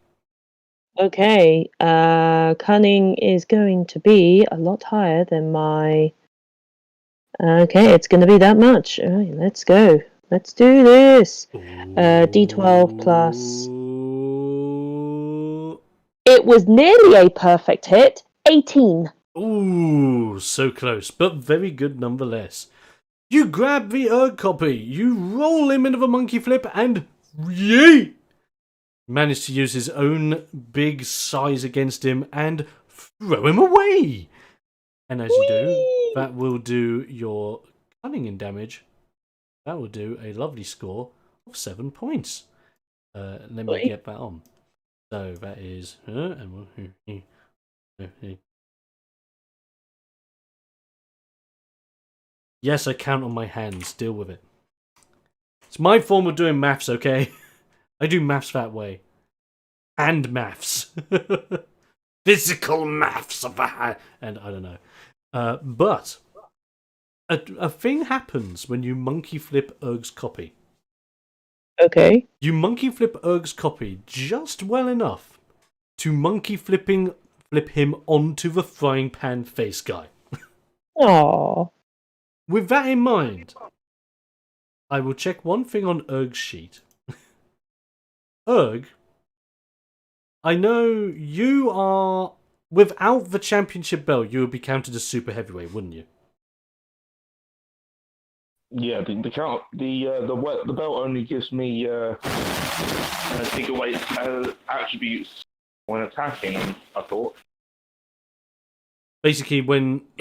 Okay, cunning is going to be a lot higher than my... Okay, it's going to be that much. All right, let's go. Let's do this. D12 plus... It was nearly a perfect hit. 18.
Ooh, so close, but very good nonetheless. You grab the Erg copy, you roll him into the monkey flip, and yeet! Manage to use his own big size against him and throw him away. And as you do, that will do your cunning in damage. That will do a lovely score of 7 points. Let me get that on. So that is... Yes, I count on my hands. Deal with it. It's my form of doing maths, okay? I do maths that way. Hand maths. Physical maths of a hand. And I don't know. But a thing happens when you monkey flip Erg's copy.
Okay.
You monkey flip Erg's copy just well enough to monkey flip him onto the frying pan face guy.
Aww.
With that in mind, I will check one thing on Erg's sheet. Erg, I know you are... Without the championship belt, you would be counted as super heavyweight, wouldn't you?
Yeah, the belt only gives me bigger weight attributes when attacking. I thought.
Basically,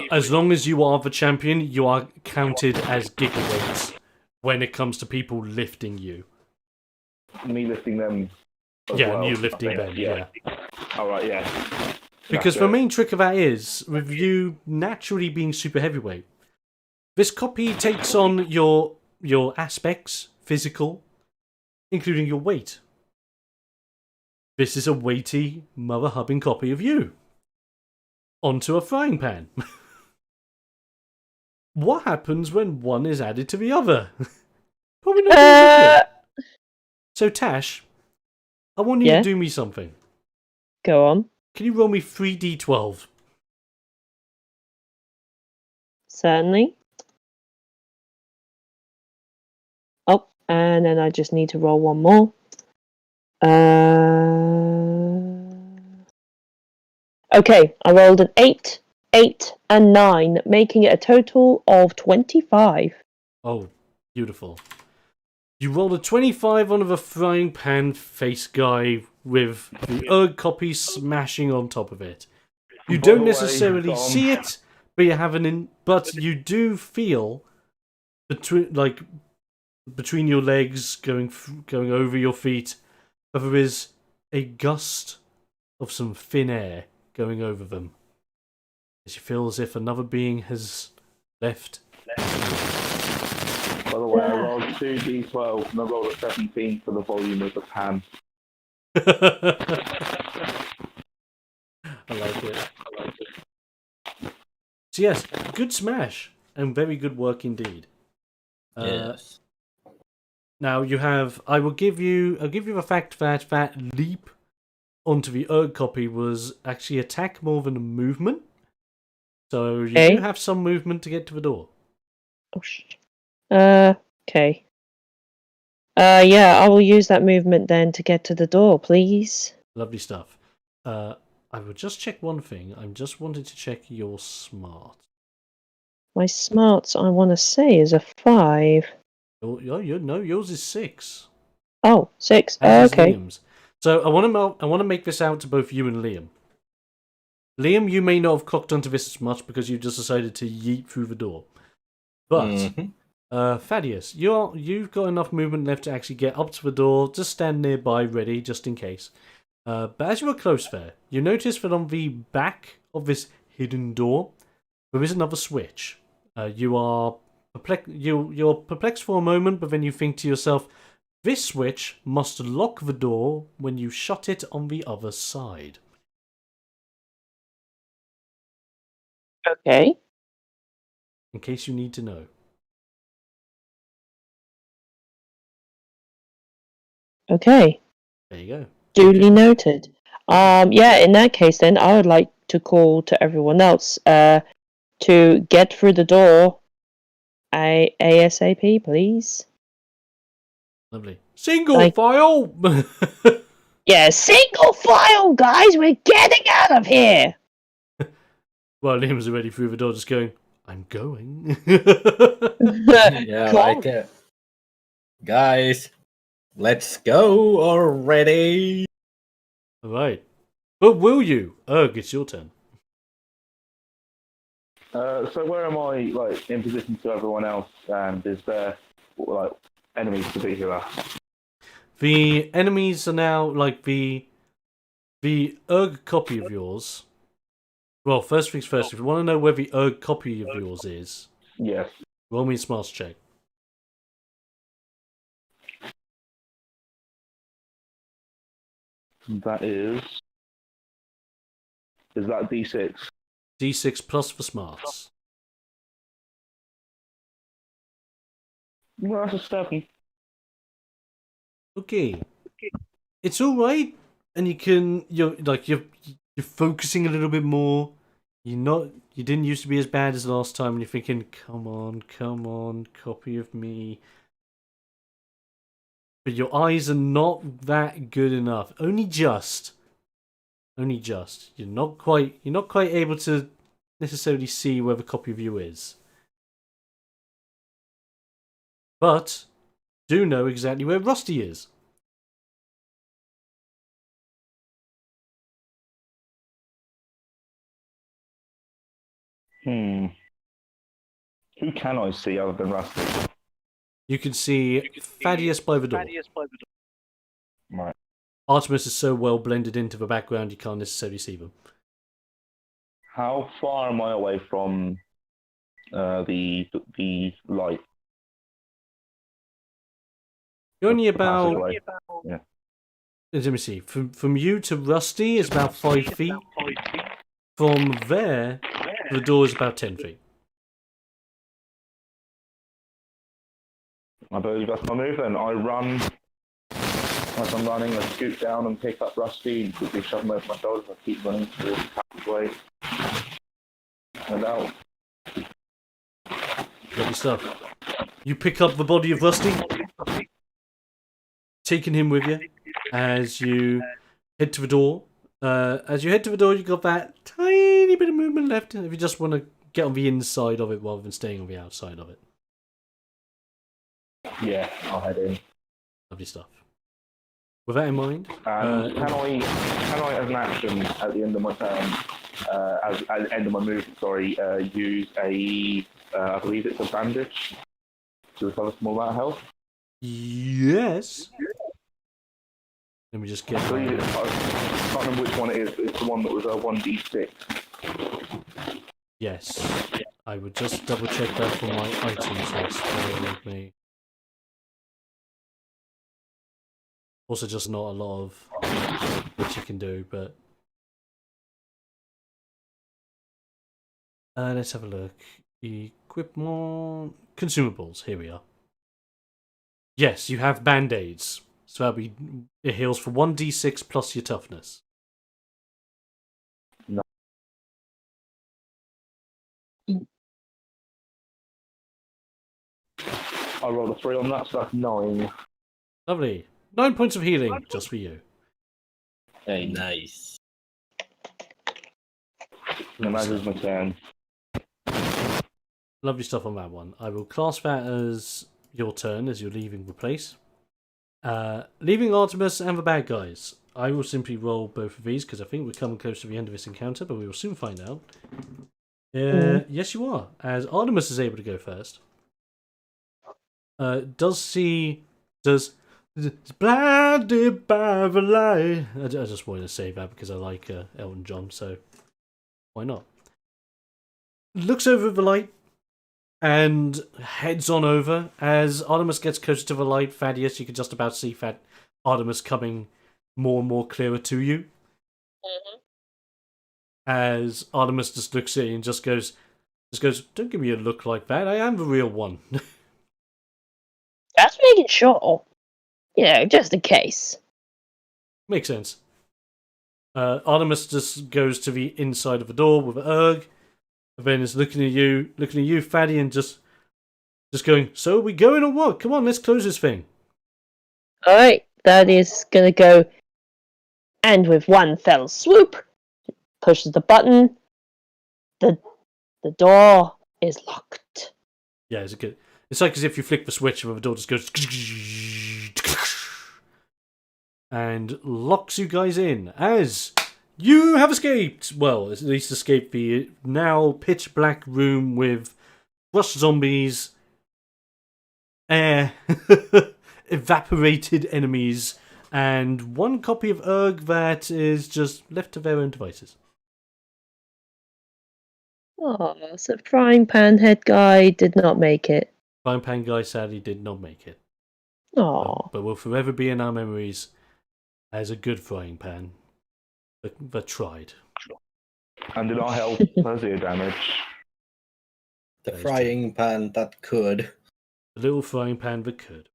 as long as you are the champion, you are counted as gigaweights when it comes to people lifting you.
Me lifting them.
Yeah, and you lifting them. Yeah.
All right. Yeah.
Because the main trick of that is, with you naturally being super heavyweight, this copy takes on your aspects, physical, including your weight. This is a weighty, mother-hubbing copy of you. Onto a frying pan. What happens when one is added to the other? Probably not good. So, Tash, I want you to do me something.
Go on.
Can you roll me 3d12?
Certainly. Oh, and then I just need to roll one more. Okay, I rolled an 8, 8, and 9, making it a total of 25.
Oh, beautiful. You rolled a 25 on the frying pan face guy with the Erg copy smashing on top of it. You don't necessarily see it, but you do feel between your legs going over your feet, that there is a gust of some thin air going over them. As you feel as if another being has left.
By the way, I rolled 2d12 and I rolled a 17 for the volume of the pan.
I like it. So yes, good smash and very good work indeed.
Yes.
Now you have. I'll give you the fact that that leap onto the Erg copy was actually attack more than a movement. So you do have some movement to get to the door.
Oh shit. Okay. Yeah, I will use that movement then to get to the door, please.
Lovely stuff. I will just check one thing. I'm just wanting to check your smart.
My smarts, I want to say, is a 5.
No, yours is 6.
Oh, 6.
As is
Okay.
Liam's. So I want to make this out to both you and Liam. Liam, you may not have clocked onto this as much because you just decided to yeet through the door. But Thaddeus, you've got enough movement left to actually get up to the door. Just stand nearby, ready, just in case. But as you are close there, you notice that on the back of this hidden door, there is another switch. You're perplexed for a moment, but then you think to yourself, this switch must lock the door when you shut it on the other side.
Okay.
In case you need to know.
Okay.
There you go.
Duly noted. Yeah, in that case then I would like to call to everyone else to get through the door ASAP, please.
Lovely. Single
Like-
file!
Yeah, single file, guys, we're getting out of here.
Well, Liam's already through the door just going, I'm going.
Yeah,
Come
like it. Guys, let's go already.
Alright. But will you? Erg, it's your turn.
So where am I, like, in position to everyone else, and is there, like, enemies particular?
The enemies are now like the Erg copy of yours. Well, first things first, if you want to know where the Erg copy of yours is,
Yes.
roll me a smarts check.
That is that D6?
D6 plus for smarts.
Well, that's a 7.
Okay. It's alright. And you're focusing a little bit more. You didn't used to be as bad as last time, and you're thinking, come on, copy of me. But your eyes are not that good enough. Only just. You're not quite able to necessarily see where the copy of you is. But do know exactly where Rusty is.
Who can I see other than Rusty?
You can see Thaddeus by the door.
Right.
Artemis is so well blended into the background you can't necessarily see them.
How far am I away from the light?
You're only
The
about.
passageway? Yeah.
Let me see. From you to Rusty is about 5 feet. From there, the door is about 10 feet.
I believe that's my move then. I run. As I'm running, I scoot down and pick up Rusty and quickly shove him over my shoulders. I keep running towards the passageway. And out.
Lovely stuff. You pick up the body of Rusty, taking him with you as you head to the door. As you head to the door, you got that tiny bit of movement left. If you just want to get on the inside of it rather than staying on the outside of it.
Yeah, I'll head in.
Lovely stuff. With that in mind,
And can I, as an action at the end of my turn, as at the end of my move, use a, I believe it's a bandage to recover a small amount of health?
yes. Let me just get.
I can't remember which one it is, but it's the one that was a 1d6.
Yes. I would just double check that for my items list. Bear with me. Also, just not a lot of which you can do, but let's have a look. Equipment, consumables. Here we are. Yes, you have band-aids, so it heals for 1d6 plus your toughness.
No. I rolled a 3 on that, so that's 9.
Lovely. 9 points of healing just for you.
Hey,
Nice.
Imagine my turn.
Lovely stuff on that one. I will class that as your turn as you're leaving the place. Leaving Artemis and the bad guys. I will simply roll both of these because I think we're coming close to the end of this encounter, but we will soon find out. Yes, you are. As Artemis is able to go first. Does It's blinded by the light. I just wanted to say that because I like Elton John, so why not? Looks over at the light and heads on over. As Artemis gets closer to the light, Thaddeus, you can just about see Artemis coming more and more clearer to you. As Artemis just looks at you and just goes, "Don't give me a look like that. I am the real one."
Just making sure. Just in case.
Makes sense. Artemis just goes to the inside of the door with Erg, and then is looking at you, Faddy, and just going, "So are we going or what? Come on, let's close this thing."
Alright, that is gonna go. And with one fell swoop, pushes the button. The door is locked.
Yeah, it's good. It's like as if you flick the switch and the door just goes and locks you guys in as you have escaped. Well, at least escaped the now pitch black room with crushed zombies, air, evaporated enemies, and one copy of Erg that is just left to their own devices.
Oh, so frying pan head guy did not make it.
Frying Pan Guy sadly did not make it,
Oh,
but will forever be in our memories as a good frying pan that tried.
And in our health, there's zero damage.
The
That is
frying pan that could.
A little frying pan that could.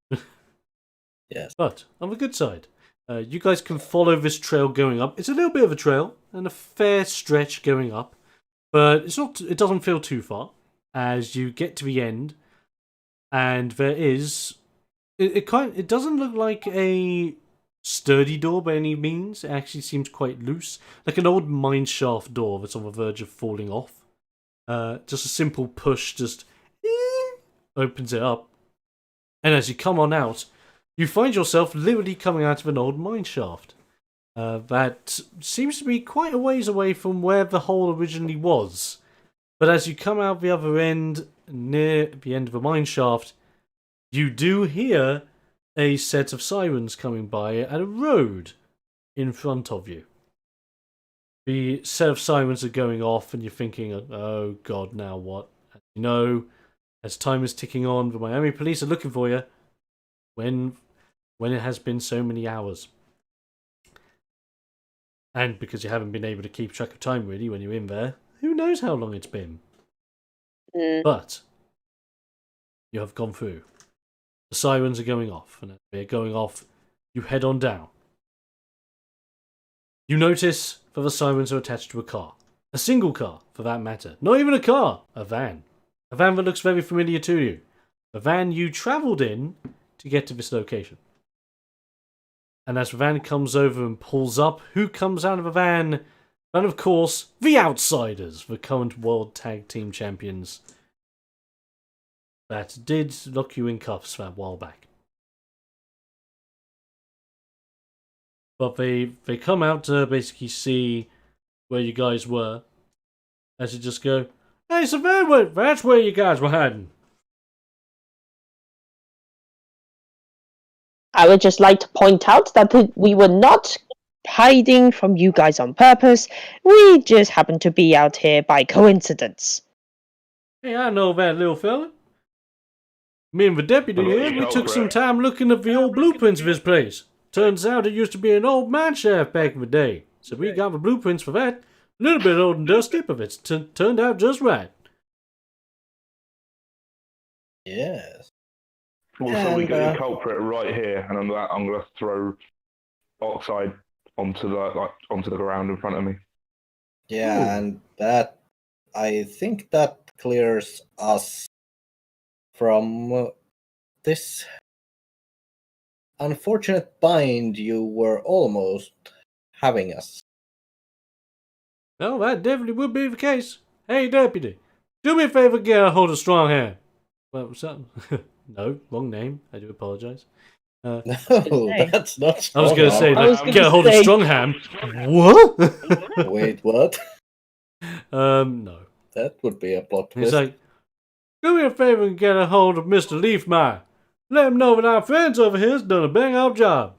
Yes.
But on the good side, you guys can follow this trail going up. It's a little bit of a trail and a fair stretch going up, but it's not. It doesn't feel too far as you get to the end, and there is. It doesn't look like a sturdy door by any means. It actually seems quite loose, like an old mine shaft door that's on the verge of falling off. Just a simple push, just opens it up, and as you come on out, you find yourself literally coming out of an old mine shaft that seems to be quite a ways away from where the hole originally was. But as you come out the other end, near the end of the mine shaft, you do hear a set of sirens coming by at a road in front of you. The set of sirens are going off, and you're thinking, "Oh God, now what?" As you know, as time is ticking on, the Miami police are looking for you. When it has been so many hours, and because you haven't been able to keep track of time really when you're in there, who knows how long it's been? But you have gone through. The sirens are going off, and as they're going off, you head on down. You notice that the sirens are attached to a car. A single car, for that matter. Not even a car, a van. A van that looks very familiar to you. The van you travelled in to get to this location. And as the van comes over and pulls up, who comes out of the van? And of course, the Outsiders, the current World Tag Team Champions. That did lock you in cuffs that while back. But they come out to basically see where you guys were. As you just go, "Hey, so that's where you guys were hiding."
I would just like to point out that we were not hiding from you guys on purpose. We just happened to be out here by coincidence.
"Hey, I know that little fella. Me and the deputy here, we took some time looking at the old blueprints of his place. Turns out it used to be an old mine shaft back in the day. So we got the blueprints for that. A little bit old and dusty, but it's turned out just right."
Yes.
Also, we
And,
get the culprit right here, and I'm going to throw Oxide onto the ground in front of me.
Yeah, and that, I think that clears us from this unfortunate bind you were almost having us.
Well, that definitely would be the case. Hey, deputy, do me a favor, get a hold of Strong Hand. Well, what's that? No, wrong name. I do apologise.
No, that's not.
I was going to say,
I was
like,
gonna
get a hold of
say-
Strongham. What?
Wait, what?
No.
That would be a plot twist.
He's like, do me a favor and get a hold of Mr. Leafmeyer. Let them know that our friends over here has done a bang-up job.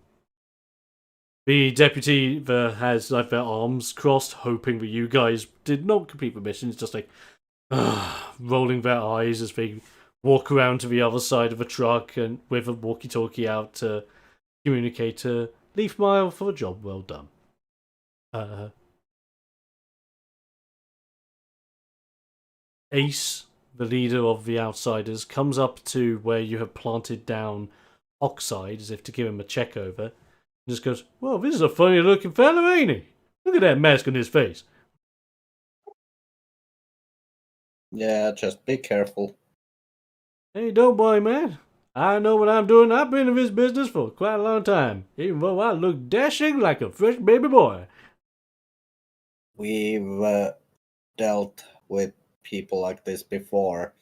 The deputy has like their arms crossed, hoping that you guys did not complete the mission. It's just like rolling their eyes as they walk around to the other side of the truck and with a walkie-talkie out to communicate to Leaf Mile for a job well done. Ace, the leader of the Outsiders, comes up to where you have planted down Oxide as if to give him a check over, and just goes, "Well, this is a funny looking fella, ain't he? Look at that mask on his face."
Yeah, just be careful.
Hey, don't worry, man. I know what I'm doing. I've been in this business for quite a long time, even though I look dashing like a fresh baby boy.
We've dealt with people like this before,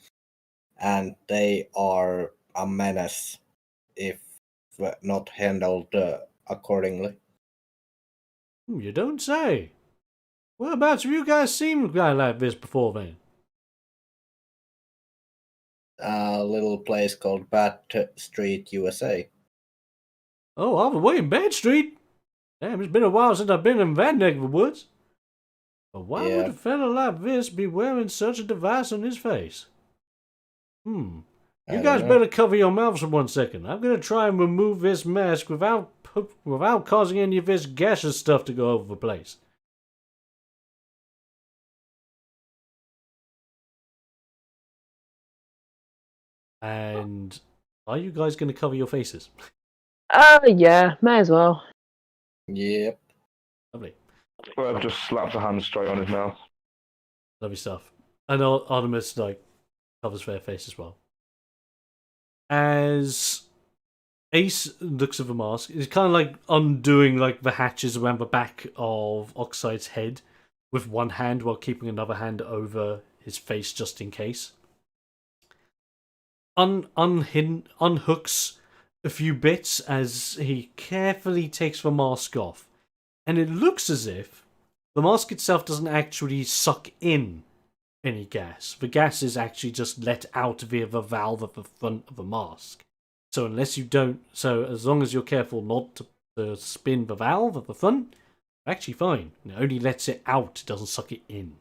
and they are a menace if not handled accordingly.
You don't say. Whereabouts have you guys seen a guy like this before then?
A little place called Bat Street, USA.
Oh, all the way in Bad Street? Damn, it's been a while since I've been in that neck of the woods. But why would a fella like this be wearing such a device on his face? You guys better cover your mouths for 1 second. I'm gonna try and remove this mask without causing any of this gaseous stuff to go over the place. And are you guys gonna cover your faces?
Yeah, may as well.
Yep.
Lovely.
Well, I've just slapped a hand straight on his mouth.
Lovely stuff. And Artemis like covers their face as well. As Ace looks at the mask, he's kind of like undoing like the hatches around the back of Oxide's head with one hand while keeping another hand over his face just in case. Unhooks a few bits as he carefully takes the mask off. And it looks as if the mask itself doesn't actually suck in any gas. The gas is actually just let out via the valve at the front of the mask. So as long as you're careful not to spin the valve at the front, actually fine. It only lets it out, it doesn't suck it in.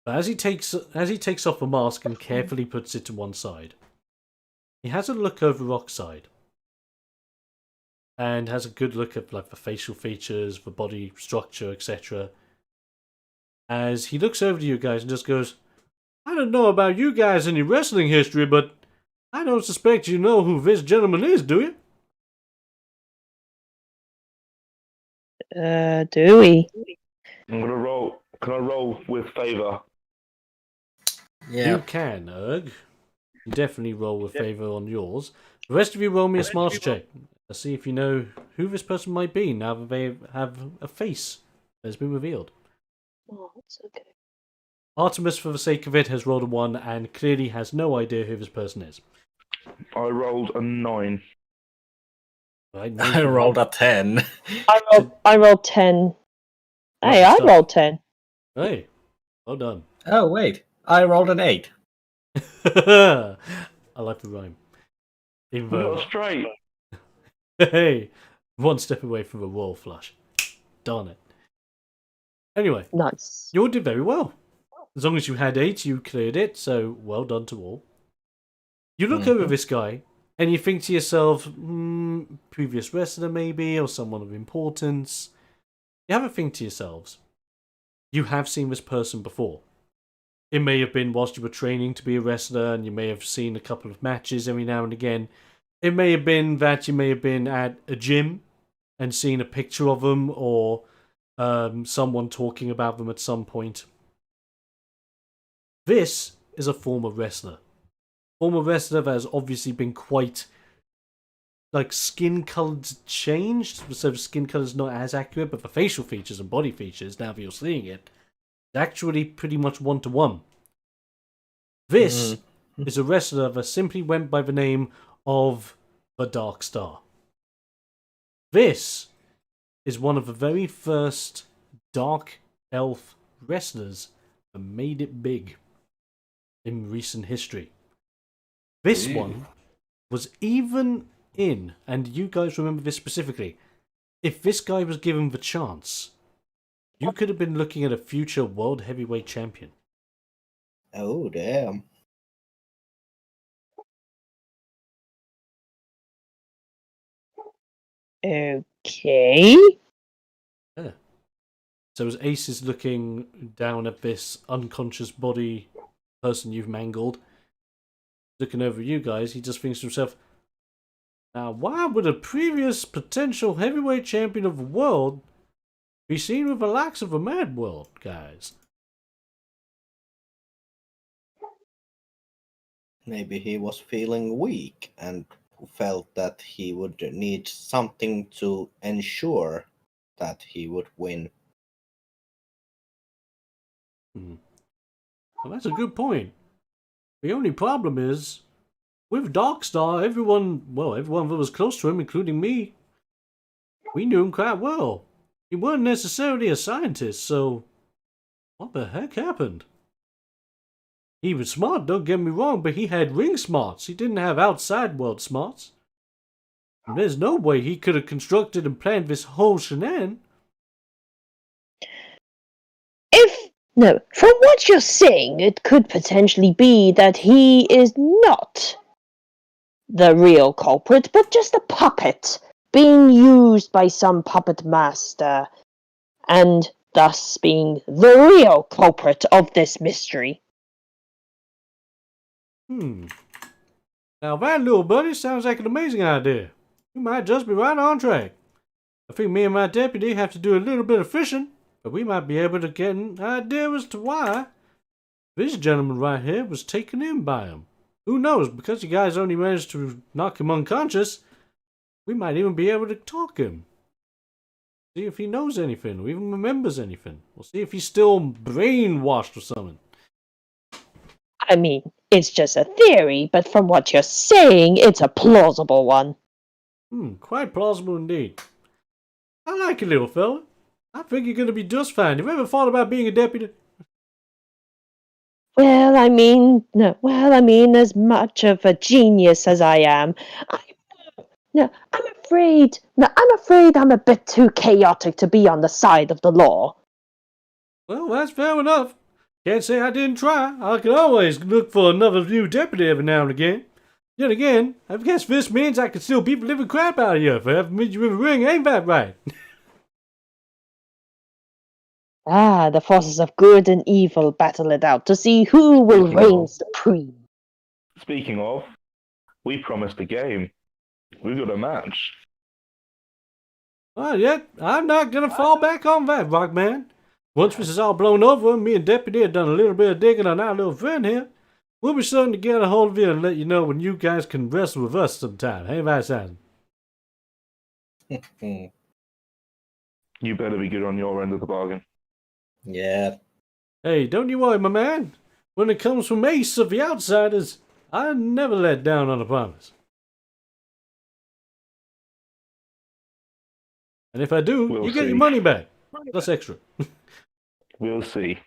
But as he takes off the mask and carefully puts it to one side, he has a look over Oxide. And has a good look at like the facial features, the body structure, etc. As he looks over to you guys and just goes, "I don't know about you guys any wrestling history, but I don't suspect you know who this gentleman is, do you?"
Do we?
I'm gonna roll. Can I roll with favour?
Yeah.
You can, Erg. You definitely roll with favour on yours. The rest of you roll me a smarts check. Let's see if you know who this person might be now that they have a face that has been revealed.
Oh, that's okay.
Artemis, for the sake of it, has rolled a 1 and clearly has no idea who this person is.
I rolled a 9.
Right,
I rolled a 10.
I rolled 10. Hey,
Lovely
I
stuff.
rolled 10.
Hey, well done.
Oh, wait. I rolled an 8.
I like the rhyme. Even though,
Not straight.
hey, one step away from a royal flush. Darn it. Anyway,
Nice.
you all did very well. As long as you had 8, you cleared it, so well done to all. You look over this guy, and you think to yourself, previous wrestler maybe, or someone of importance. You have a think to yourselves, you have seen this person before. It may have been whilst you were training to be a wrestler, and you may have seen a couple of matches every now and again. It may have been that you may have been at a gym and seen a picture of them, or someone talking about them at some point. This is a former wrestler. Former wrestler that has obviously been quite, like, skin colored changed, so the skin color is not as accurate, but the facial features and body features, now that you're seeing it, is actually pretty much 1-to-1. This is a wrestler that simply went by the name of the Dark Star. This is one of the very first Dark Elf wrestlers that made it big in recent history. This one was even in, and you guys remember this specifically, if this guy was given the chance, you could have been looking at a future world heavyweight champion.
Oh, damn.
Okay.
Yeah. So as Ace is looking down at this unconscious body person you've mangled, looking over at you guys, he just thinks to himself, now why would a previous potential heavyweight champion of the world be seen with the likes of a Mad World, guys?
Maybe he was feeling weak and felt that he would need something to ensure that he would win.
Well, that's a good point. The only problem is, with Darkstar, everyone that was close to him, including me, we knew him quite well. He weren't necessarily a scientist, so what the heck happened? He was smart, don't get me wrong, but he had ring smarts. He didn't have outside world smarts. And there's no way he could have constructed and planned this whole shenan.
No, from what you're saying, it could potentially be that he is not the real culprit, but just a puppet being used by some puppet master, and thus being the real culprit of this mystery.
Now that, little buddy, sounds like an amazing idea. You might just be right on track. I think me and my deputy have to do a little bit of fishing, but we might be able to get an idea as to why this gentleman right here was taken in by him. Who knows, because you guys only managed to knock him unconscious, we might even be able to talk him. See if he knows anything, or even remembers anything. We'll see if he's still brainwashed or something.
I mean, it's just a theory, but from what you're saying, it's a plausible one.
Quite plausible indeed. I like you, little fella. I think you're going to be just fine. Have you ever thought about being a deputy?
Well, I mean, as much of a genius as I am, I'm afraid I'm a bit too chaotic to be on the side of the law.
Well, that's fair enough. Can't say I didn't try. I can always look for another new deputy every now and again. Yet again, I guess this means I can still beat the living crap out of you if I haven't made you in the ring. Ain't that right?
The forces of good and evil battle it out to see who will reign supreme.
Speaking of, we promised a game. We've got a match.
Well, yet, I'm not going to fall back on that, Rockman. Once this is all blown over, me and Deputy have done a little bit of digging on our little friend here. We'll be certain to get a hold of you and let you know when you guys can wrestle with us sometime. Hey, that sound?
You better be good on your end of the bargain.
Yeah.
Hey, don't you worry, my man. When it comes from Ace of the Outsiders, I never let down on a promise. And if I do,
We'll
you get
see.
your money back. That's extra.
We'll see.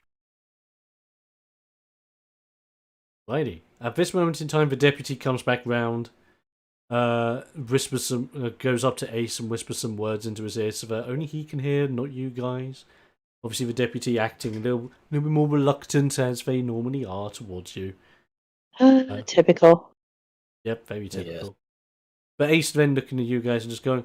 Righty. At this moment in time, the deputy comes back round, whispers some, goes up to Ace and whispers some words into his ear so that only he can hear, not you guys. Obviously, the deputy acting a little bit more reluctant as they normally are towards you.
Typical.
Yep, very typical.
Yes.
But Ace then looking at you guys and just going,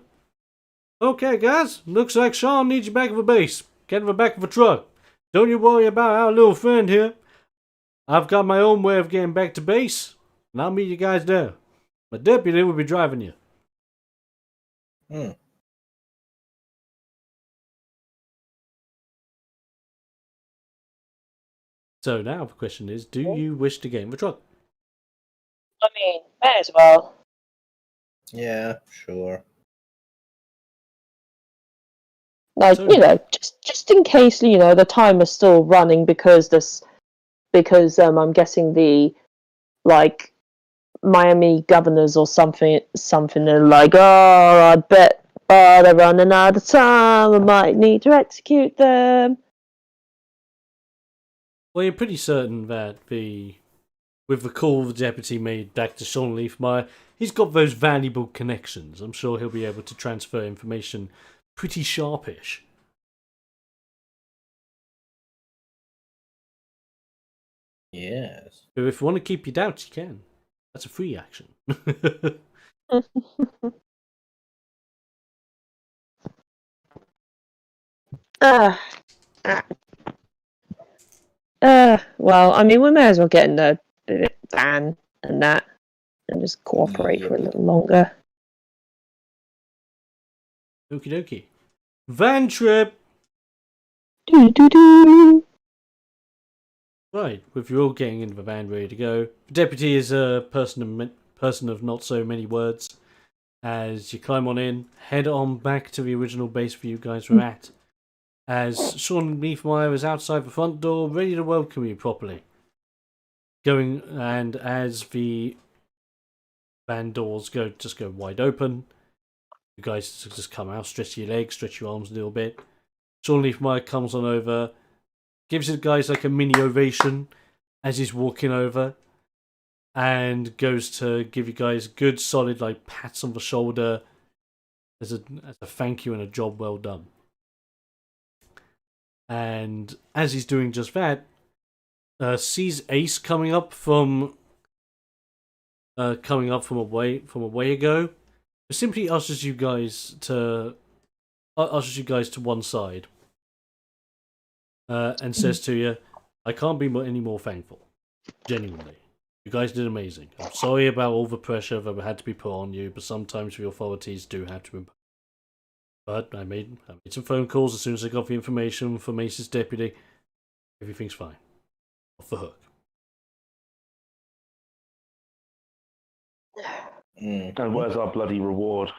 okay, guys, looks like Sean needs you back of the base. Get in the back of the truck. Don't you worry about our little friend here. I've got my own way of getting back to base, and I'll meet you guys there. My deputy will be driving you. So now the question is, do you wish to get in the truck?
I mean, may as well.
Yeah, sure.
Like,
So-
just in case, the time is still running because I'm guessing the, like, Miami governors or something are like, I bet they're running out of time, I might need to execute them.
Well, you're pretty certain that the with the call the deputy made back to Sean Leafmeyer, he's got those valuable connections. I'm sure he'll be able to transfer information pretty sharpish.
Yes.
So if you want to keep your doubts, you can. That's a free action.
uh, well, I mean, we may as well get in the van and that and just cooperate for a
Yep.
little longer.
Okie dokie. Van trip!
Do.
Right, with you all getting into the van ready to go, the deputy is a person of not so many words. As you climb on in, head on back to the original base where you guys were at. As Sean Leafmeyer is outside the front door, ready to welcome you properly. And as the van doors go wide open, you guys just come out, stretch your legs, stretch your arms a little bit. Sean Leafmeyer comes on over, gives you guys like a mini ovation as he's walking over, and goes to give you guys good solid like pats on the shoulder as a thank you and a job well done. And as he's doing just that, sees Ace coming up from a way ago. It simply ushers you guys to one side, and says to you, "I can't be any more thankful. Genuinely, you guys did amazing. I'm sorry about all the pressure that had to be put on you, but sometimes the authorities do have to impose. But I made some phone calls as soon as I got the information from Ace's deputy. Everything's fine. Off the hook."
And where's our bloody reward?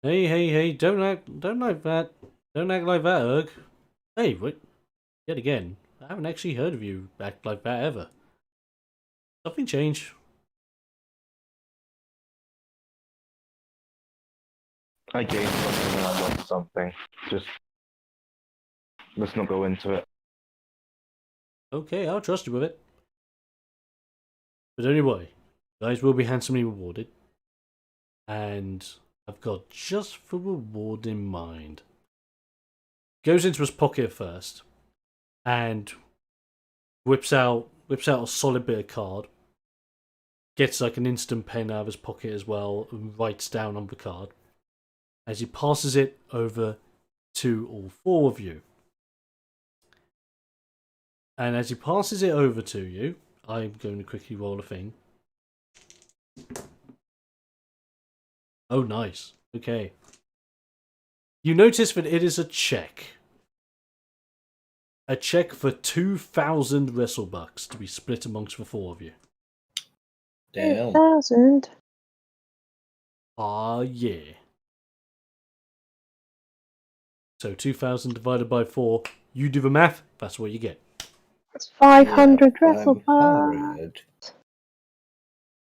Hey! Don't act like that. Don't act like that, Erg. Hey, wait. Yet again, I haven't actually heard of you act like that ever. Something changed.
I gained something and I lost something. Just let's not go into it.
Okay, I'll trust you with it. But don't you worry, you guys will be handsomely rewarded. And I've got just the reward in mind. Goes into his pocket first and whips out a solid bit of card. Gets like an instant pen out of his pocket as well and writes down on the card. As he passes it over to all four of you. And as he passes it over to you, I'm going to quickly roll a thing. Oh, nice. Okay. You notice that it is a check. A check for 2,000 wrestlebucks to be split amongst the four of you.
Damn.
1,000.
Ah, yeah. So 2,000 divided by 4. You do the math, that's what you get.
That's 500
Yeah,
wrestle bucks.
500.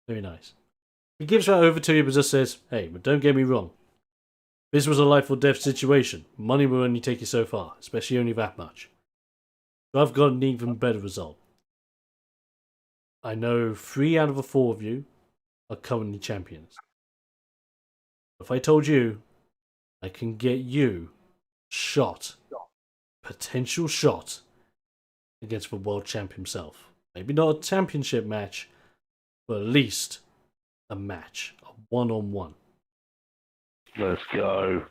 Very nice. He gives that over to you but just says, "Hey, but don't get me wrong. This was a life or death situation. Money will only take you so far, especially only that much. So I've got an even better result. I know 3 out of the 4 of you are currently champions. If I told you, I can get you potential shot against the world champ himself. Maybe not a championship match, but at least a match, a one-on-one."
Let's go.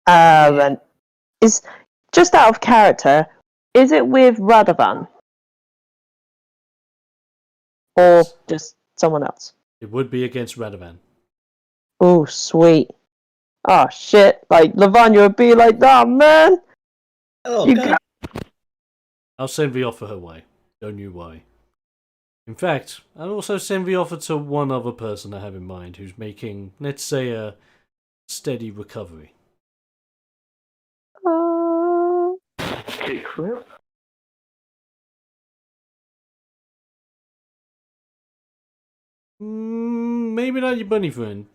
And is just out of character. Is it with Radovan or just someone else?
It would be against Radovan.
Oh, sweet. Oh shit! Like Lavanya would be like, "Oh man,
Oh,
you
God.
I'll send the offer her way. Don't you worry. In fact, I'll also send the offer to one other person I have in mind who's making, let's say, a steady recovery.
Kickflip?
Maybe not your bunny friend.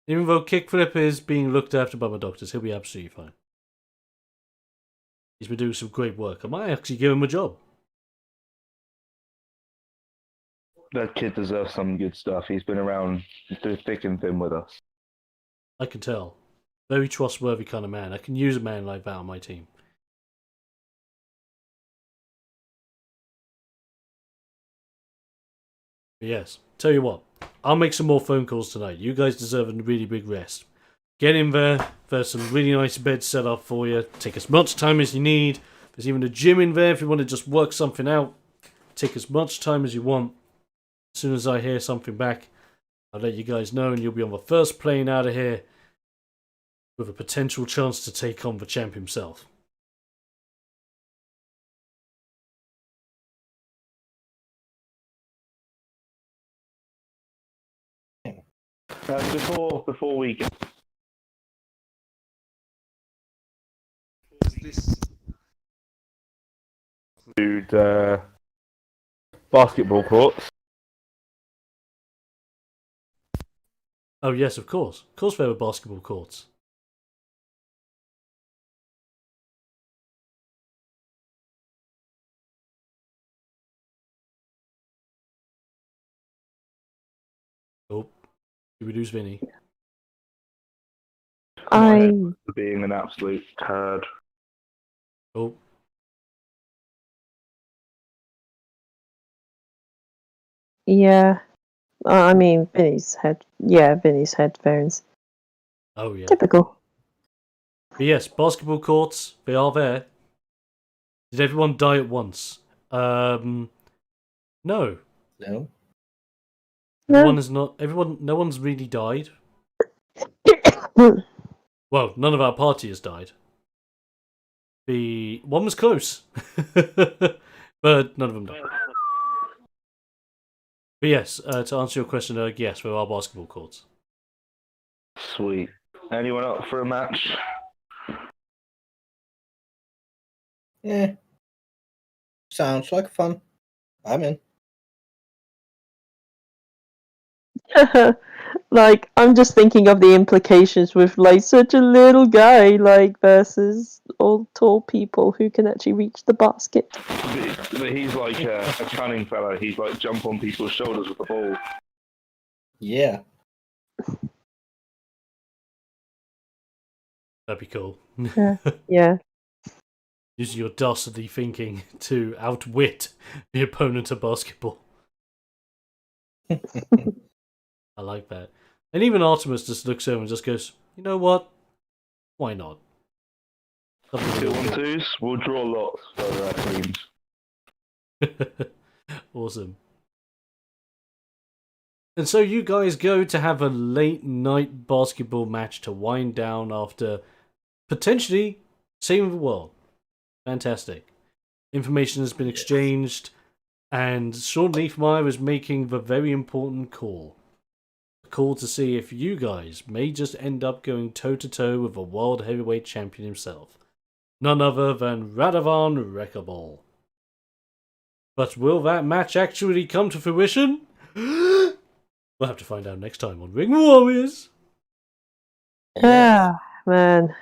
Even though Kickflip is being looked after by my doctors, he'll be absolutely fine. He's been doing some great work. I might actually give him a job.
That kid deserves some good stuff. He's been around through thick and thin with us.
I can tell. Very trustworthy kind of man. I can use a man like that on my team. But yes, tell you what, I'll make some more phone calls tonight. You guys deserve a really big rest. Get in there. There's some really nice beds set up for you. Take as much time as you need. There's even a gym in there if you want to just work something out. Take as much time as you want. As soon as I hear something back, I'll let you guys know, and you'll be on the first plane out of here with a potential chance to take on the champ himself.
Before we get to basketball courts.
Oh yes, of course. Of course there were basketball courts. Oh, did we lose Vinny?
Being an absolute turd.
Oh.
Yeah. I mean, Vinny's headphones.
Oh yeah.
Typical.
But yes, basketball courts, they are there. Did everyone die at once? No.
No.
Everyone is not. No one's really died. Well, none of our party has died. The one was close, but none of them died. But yes, to answer your question, yes, there are basketball courts.
Sweet. Anyone up for a match?
Yeah. Sounds like fun. I'm in.
Like, I'm just thinking of the implications with like such a little guy, like versus all tall people who can actually reach the basket.
But he's like a cunning fellow. He's like jump on people's shoulders with the ball.
Yeah.
That'd be cool.
Yeah.
Use your dastardly thinking to outwit the opponent of basketball. I like that. And even Artemis just looks over and just goes, you know what? Why not?
2-on-2s. We'll draw lots for teams.
Awesome. And so you guys go to have a late night basketball match to wind down after potentially saving the world. Fantastic. Information has been exchanged, and Sean Leafmeyer is making the very important call. A call to see if you guys may just end up going toe-to-toe with the world heavyweight champion himself. None other than Radovan Wreckable. But will that match actually come to fruition? We'll have to find out next time on Ring Warriors.
Ah, man.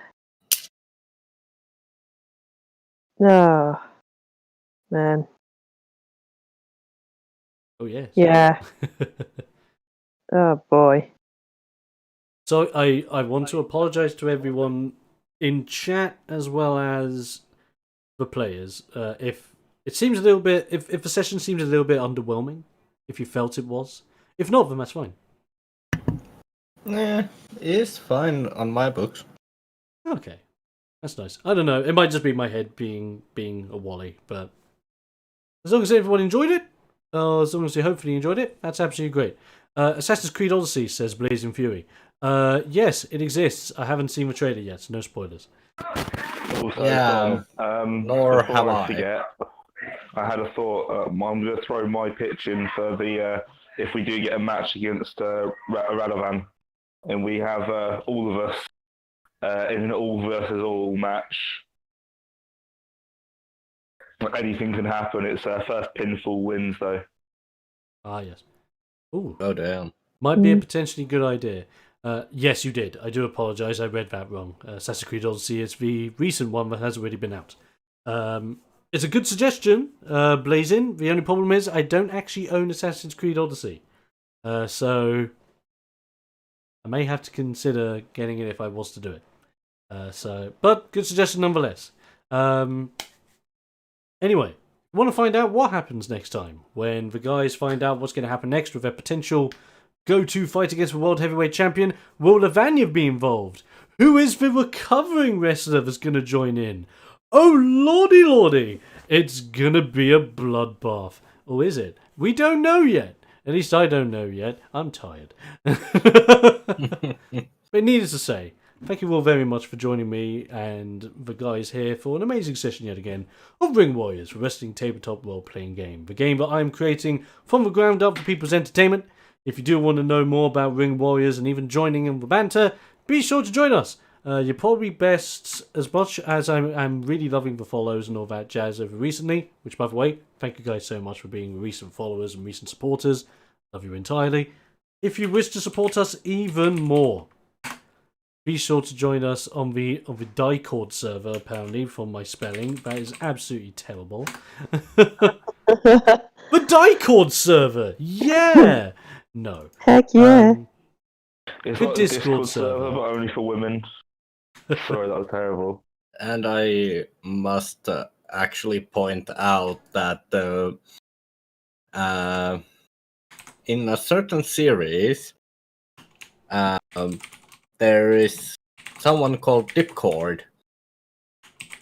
Oh, man.
Oh, yes.
Yeah. Oh, boy.
So I want to apologize to everyone in chat as well as the players. If it seems a little bit, if the session seems a little bit underwhelming, if you felt it was. If not, then that's fine.
Yeah, it's fine on my books.
Okay. That's nice. I don't know. It might just be my head being a wally, but as long as everyone enjoyed it, as long as they hopefully enjoyed it, that's absolutely great. Assassin's Creed Odyssey, says Blazing Fury. Yes, it exists. I haven't seen the trailer yet, so no spoilers.
Also,
Yeah, nor
before
have I.
Forget, I had a thought. I'm going to throw my pitch in for the if we do get a match against Radovan, and we have all of us in an all versus all match. Anything can happen. It's first pinfall wins though.
Ah, yes. Ooh,
Oh damn.
might be a potentially good idea. Yes, you did. I do apologize. I read that wrong. Assassin's Creed Odyssey is the recent one that has already been out. It's a good suggestion, Blazin. The only problem is I don't actually own Assassin's Creed Odyssey. So I may have to consider getting it if I was to do it. But good suggestion nonetheless. Anyway, want to find out what happens next time when the guys find out what's going to happen next with their potential go-to fight against the World Heavyweight Champion? Will Lavanya be involved? Who is the recovering wrestler that's going to join in? Oh lordy lordy, it's going to be a bloodbath. Or is it? We don't know yet. At least I don't know yet. I'm tired. But needless to say, thank you all very much for joining me and the guys here for an amazing session yet again of Ring Warriors, the wrestling tabletop role-playing game. The game that I'm creating from the ground up for people's entertainment. If you do want to know more about Ring Warriors and even joining in the banter, be sure to join us. You're probably best, as much as I'm really loving the follows and all that jazz over recently, which by the way, thank you guys so much for being recent followers and recent supporters. Love you entirely. If you wish to support us even more, be sure to join us on the Discord server, apparently, from my spelling. That is absolutely terrible. The Discord server! Yeah! No.
Heck yeah.
It's
Good
like the
Discord
Discord server,
server.
but only for women. Sorry, that was terrible.
And I must actually point out that in a certain series, there is someone called Dipcord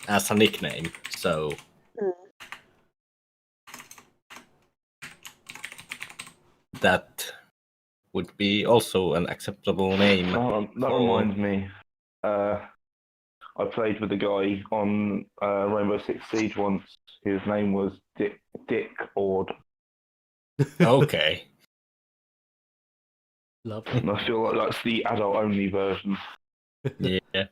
as a nickname. So that would be also an acceptable name.
That reminds me. I played with a guy on Rainbow Six Siege once. His name was Dick Ord.
Okay.
Lovely.
And I feel like that's the adult-only version.
Yeah.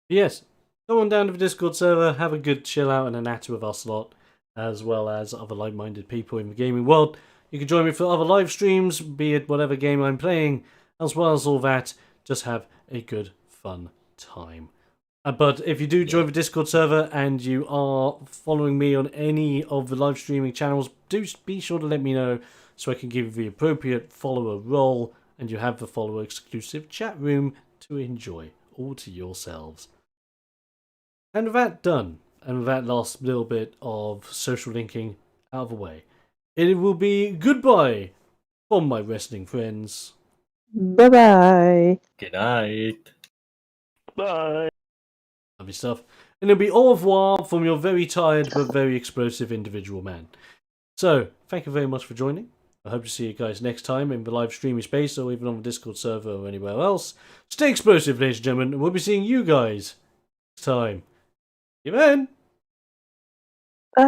Yes, come on down to the Discord server, have a good chill out and a natter with us lot, as well as other like-minded people in the gaming world. You can join me for other live streams, be it whatever game I'm playing, as well as all that. Just have a good, fun time. But if you do join the Discord server and you are following me on any of the live streaming channels, do be sure to let me know so I can give you the appropriate follower role and you have the follower exclusive chat room to enjoy all to yourselves. And with that done, and with that last little bit of social linking out of the way, it will be goodbye from my wrestling friends.
Bye-bye.
Good night.
Bye.
Lovely stuff. And it'll be au revoir from your very tired but very explosive individual man. So, thank you very much for joining. I hope to see you guys next time in the live streaming space or even on the Discord server or anywhere else. Stay explosive, ladies and gentlemen, and we'll be seeing you guys next time. See you then.
Bye.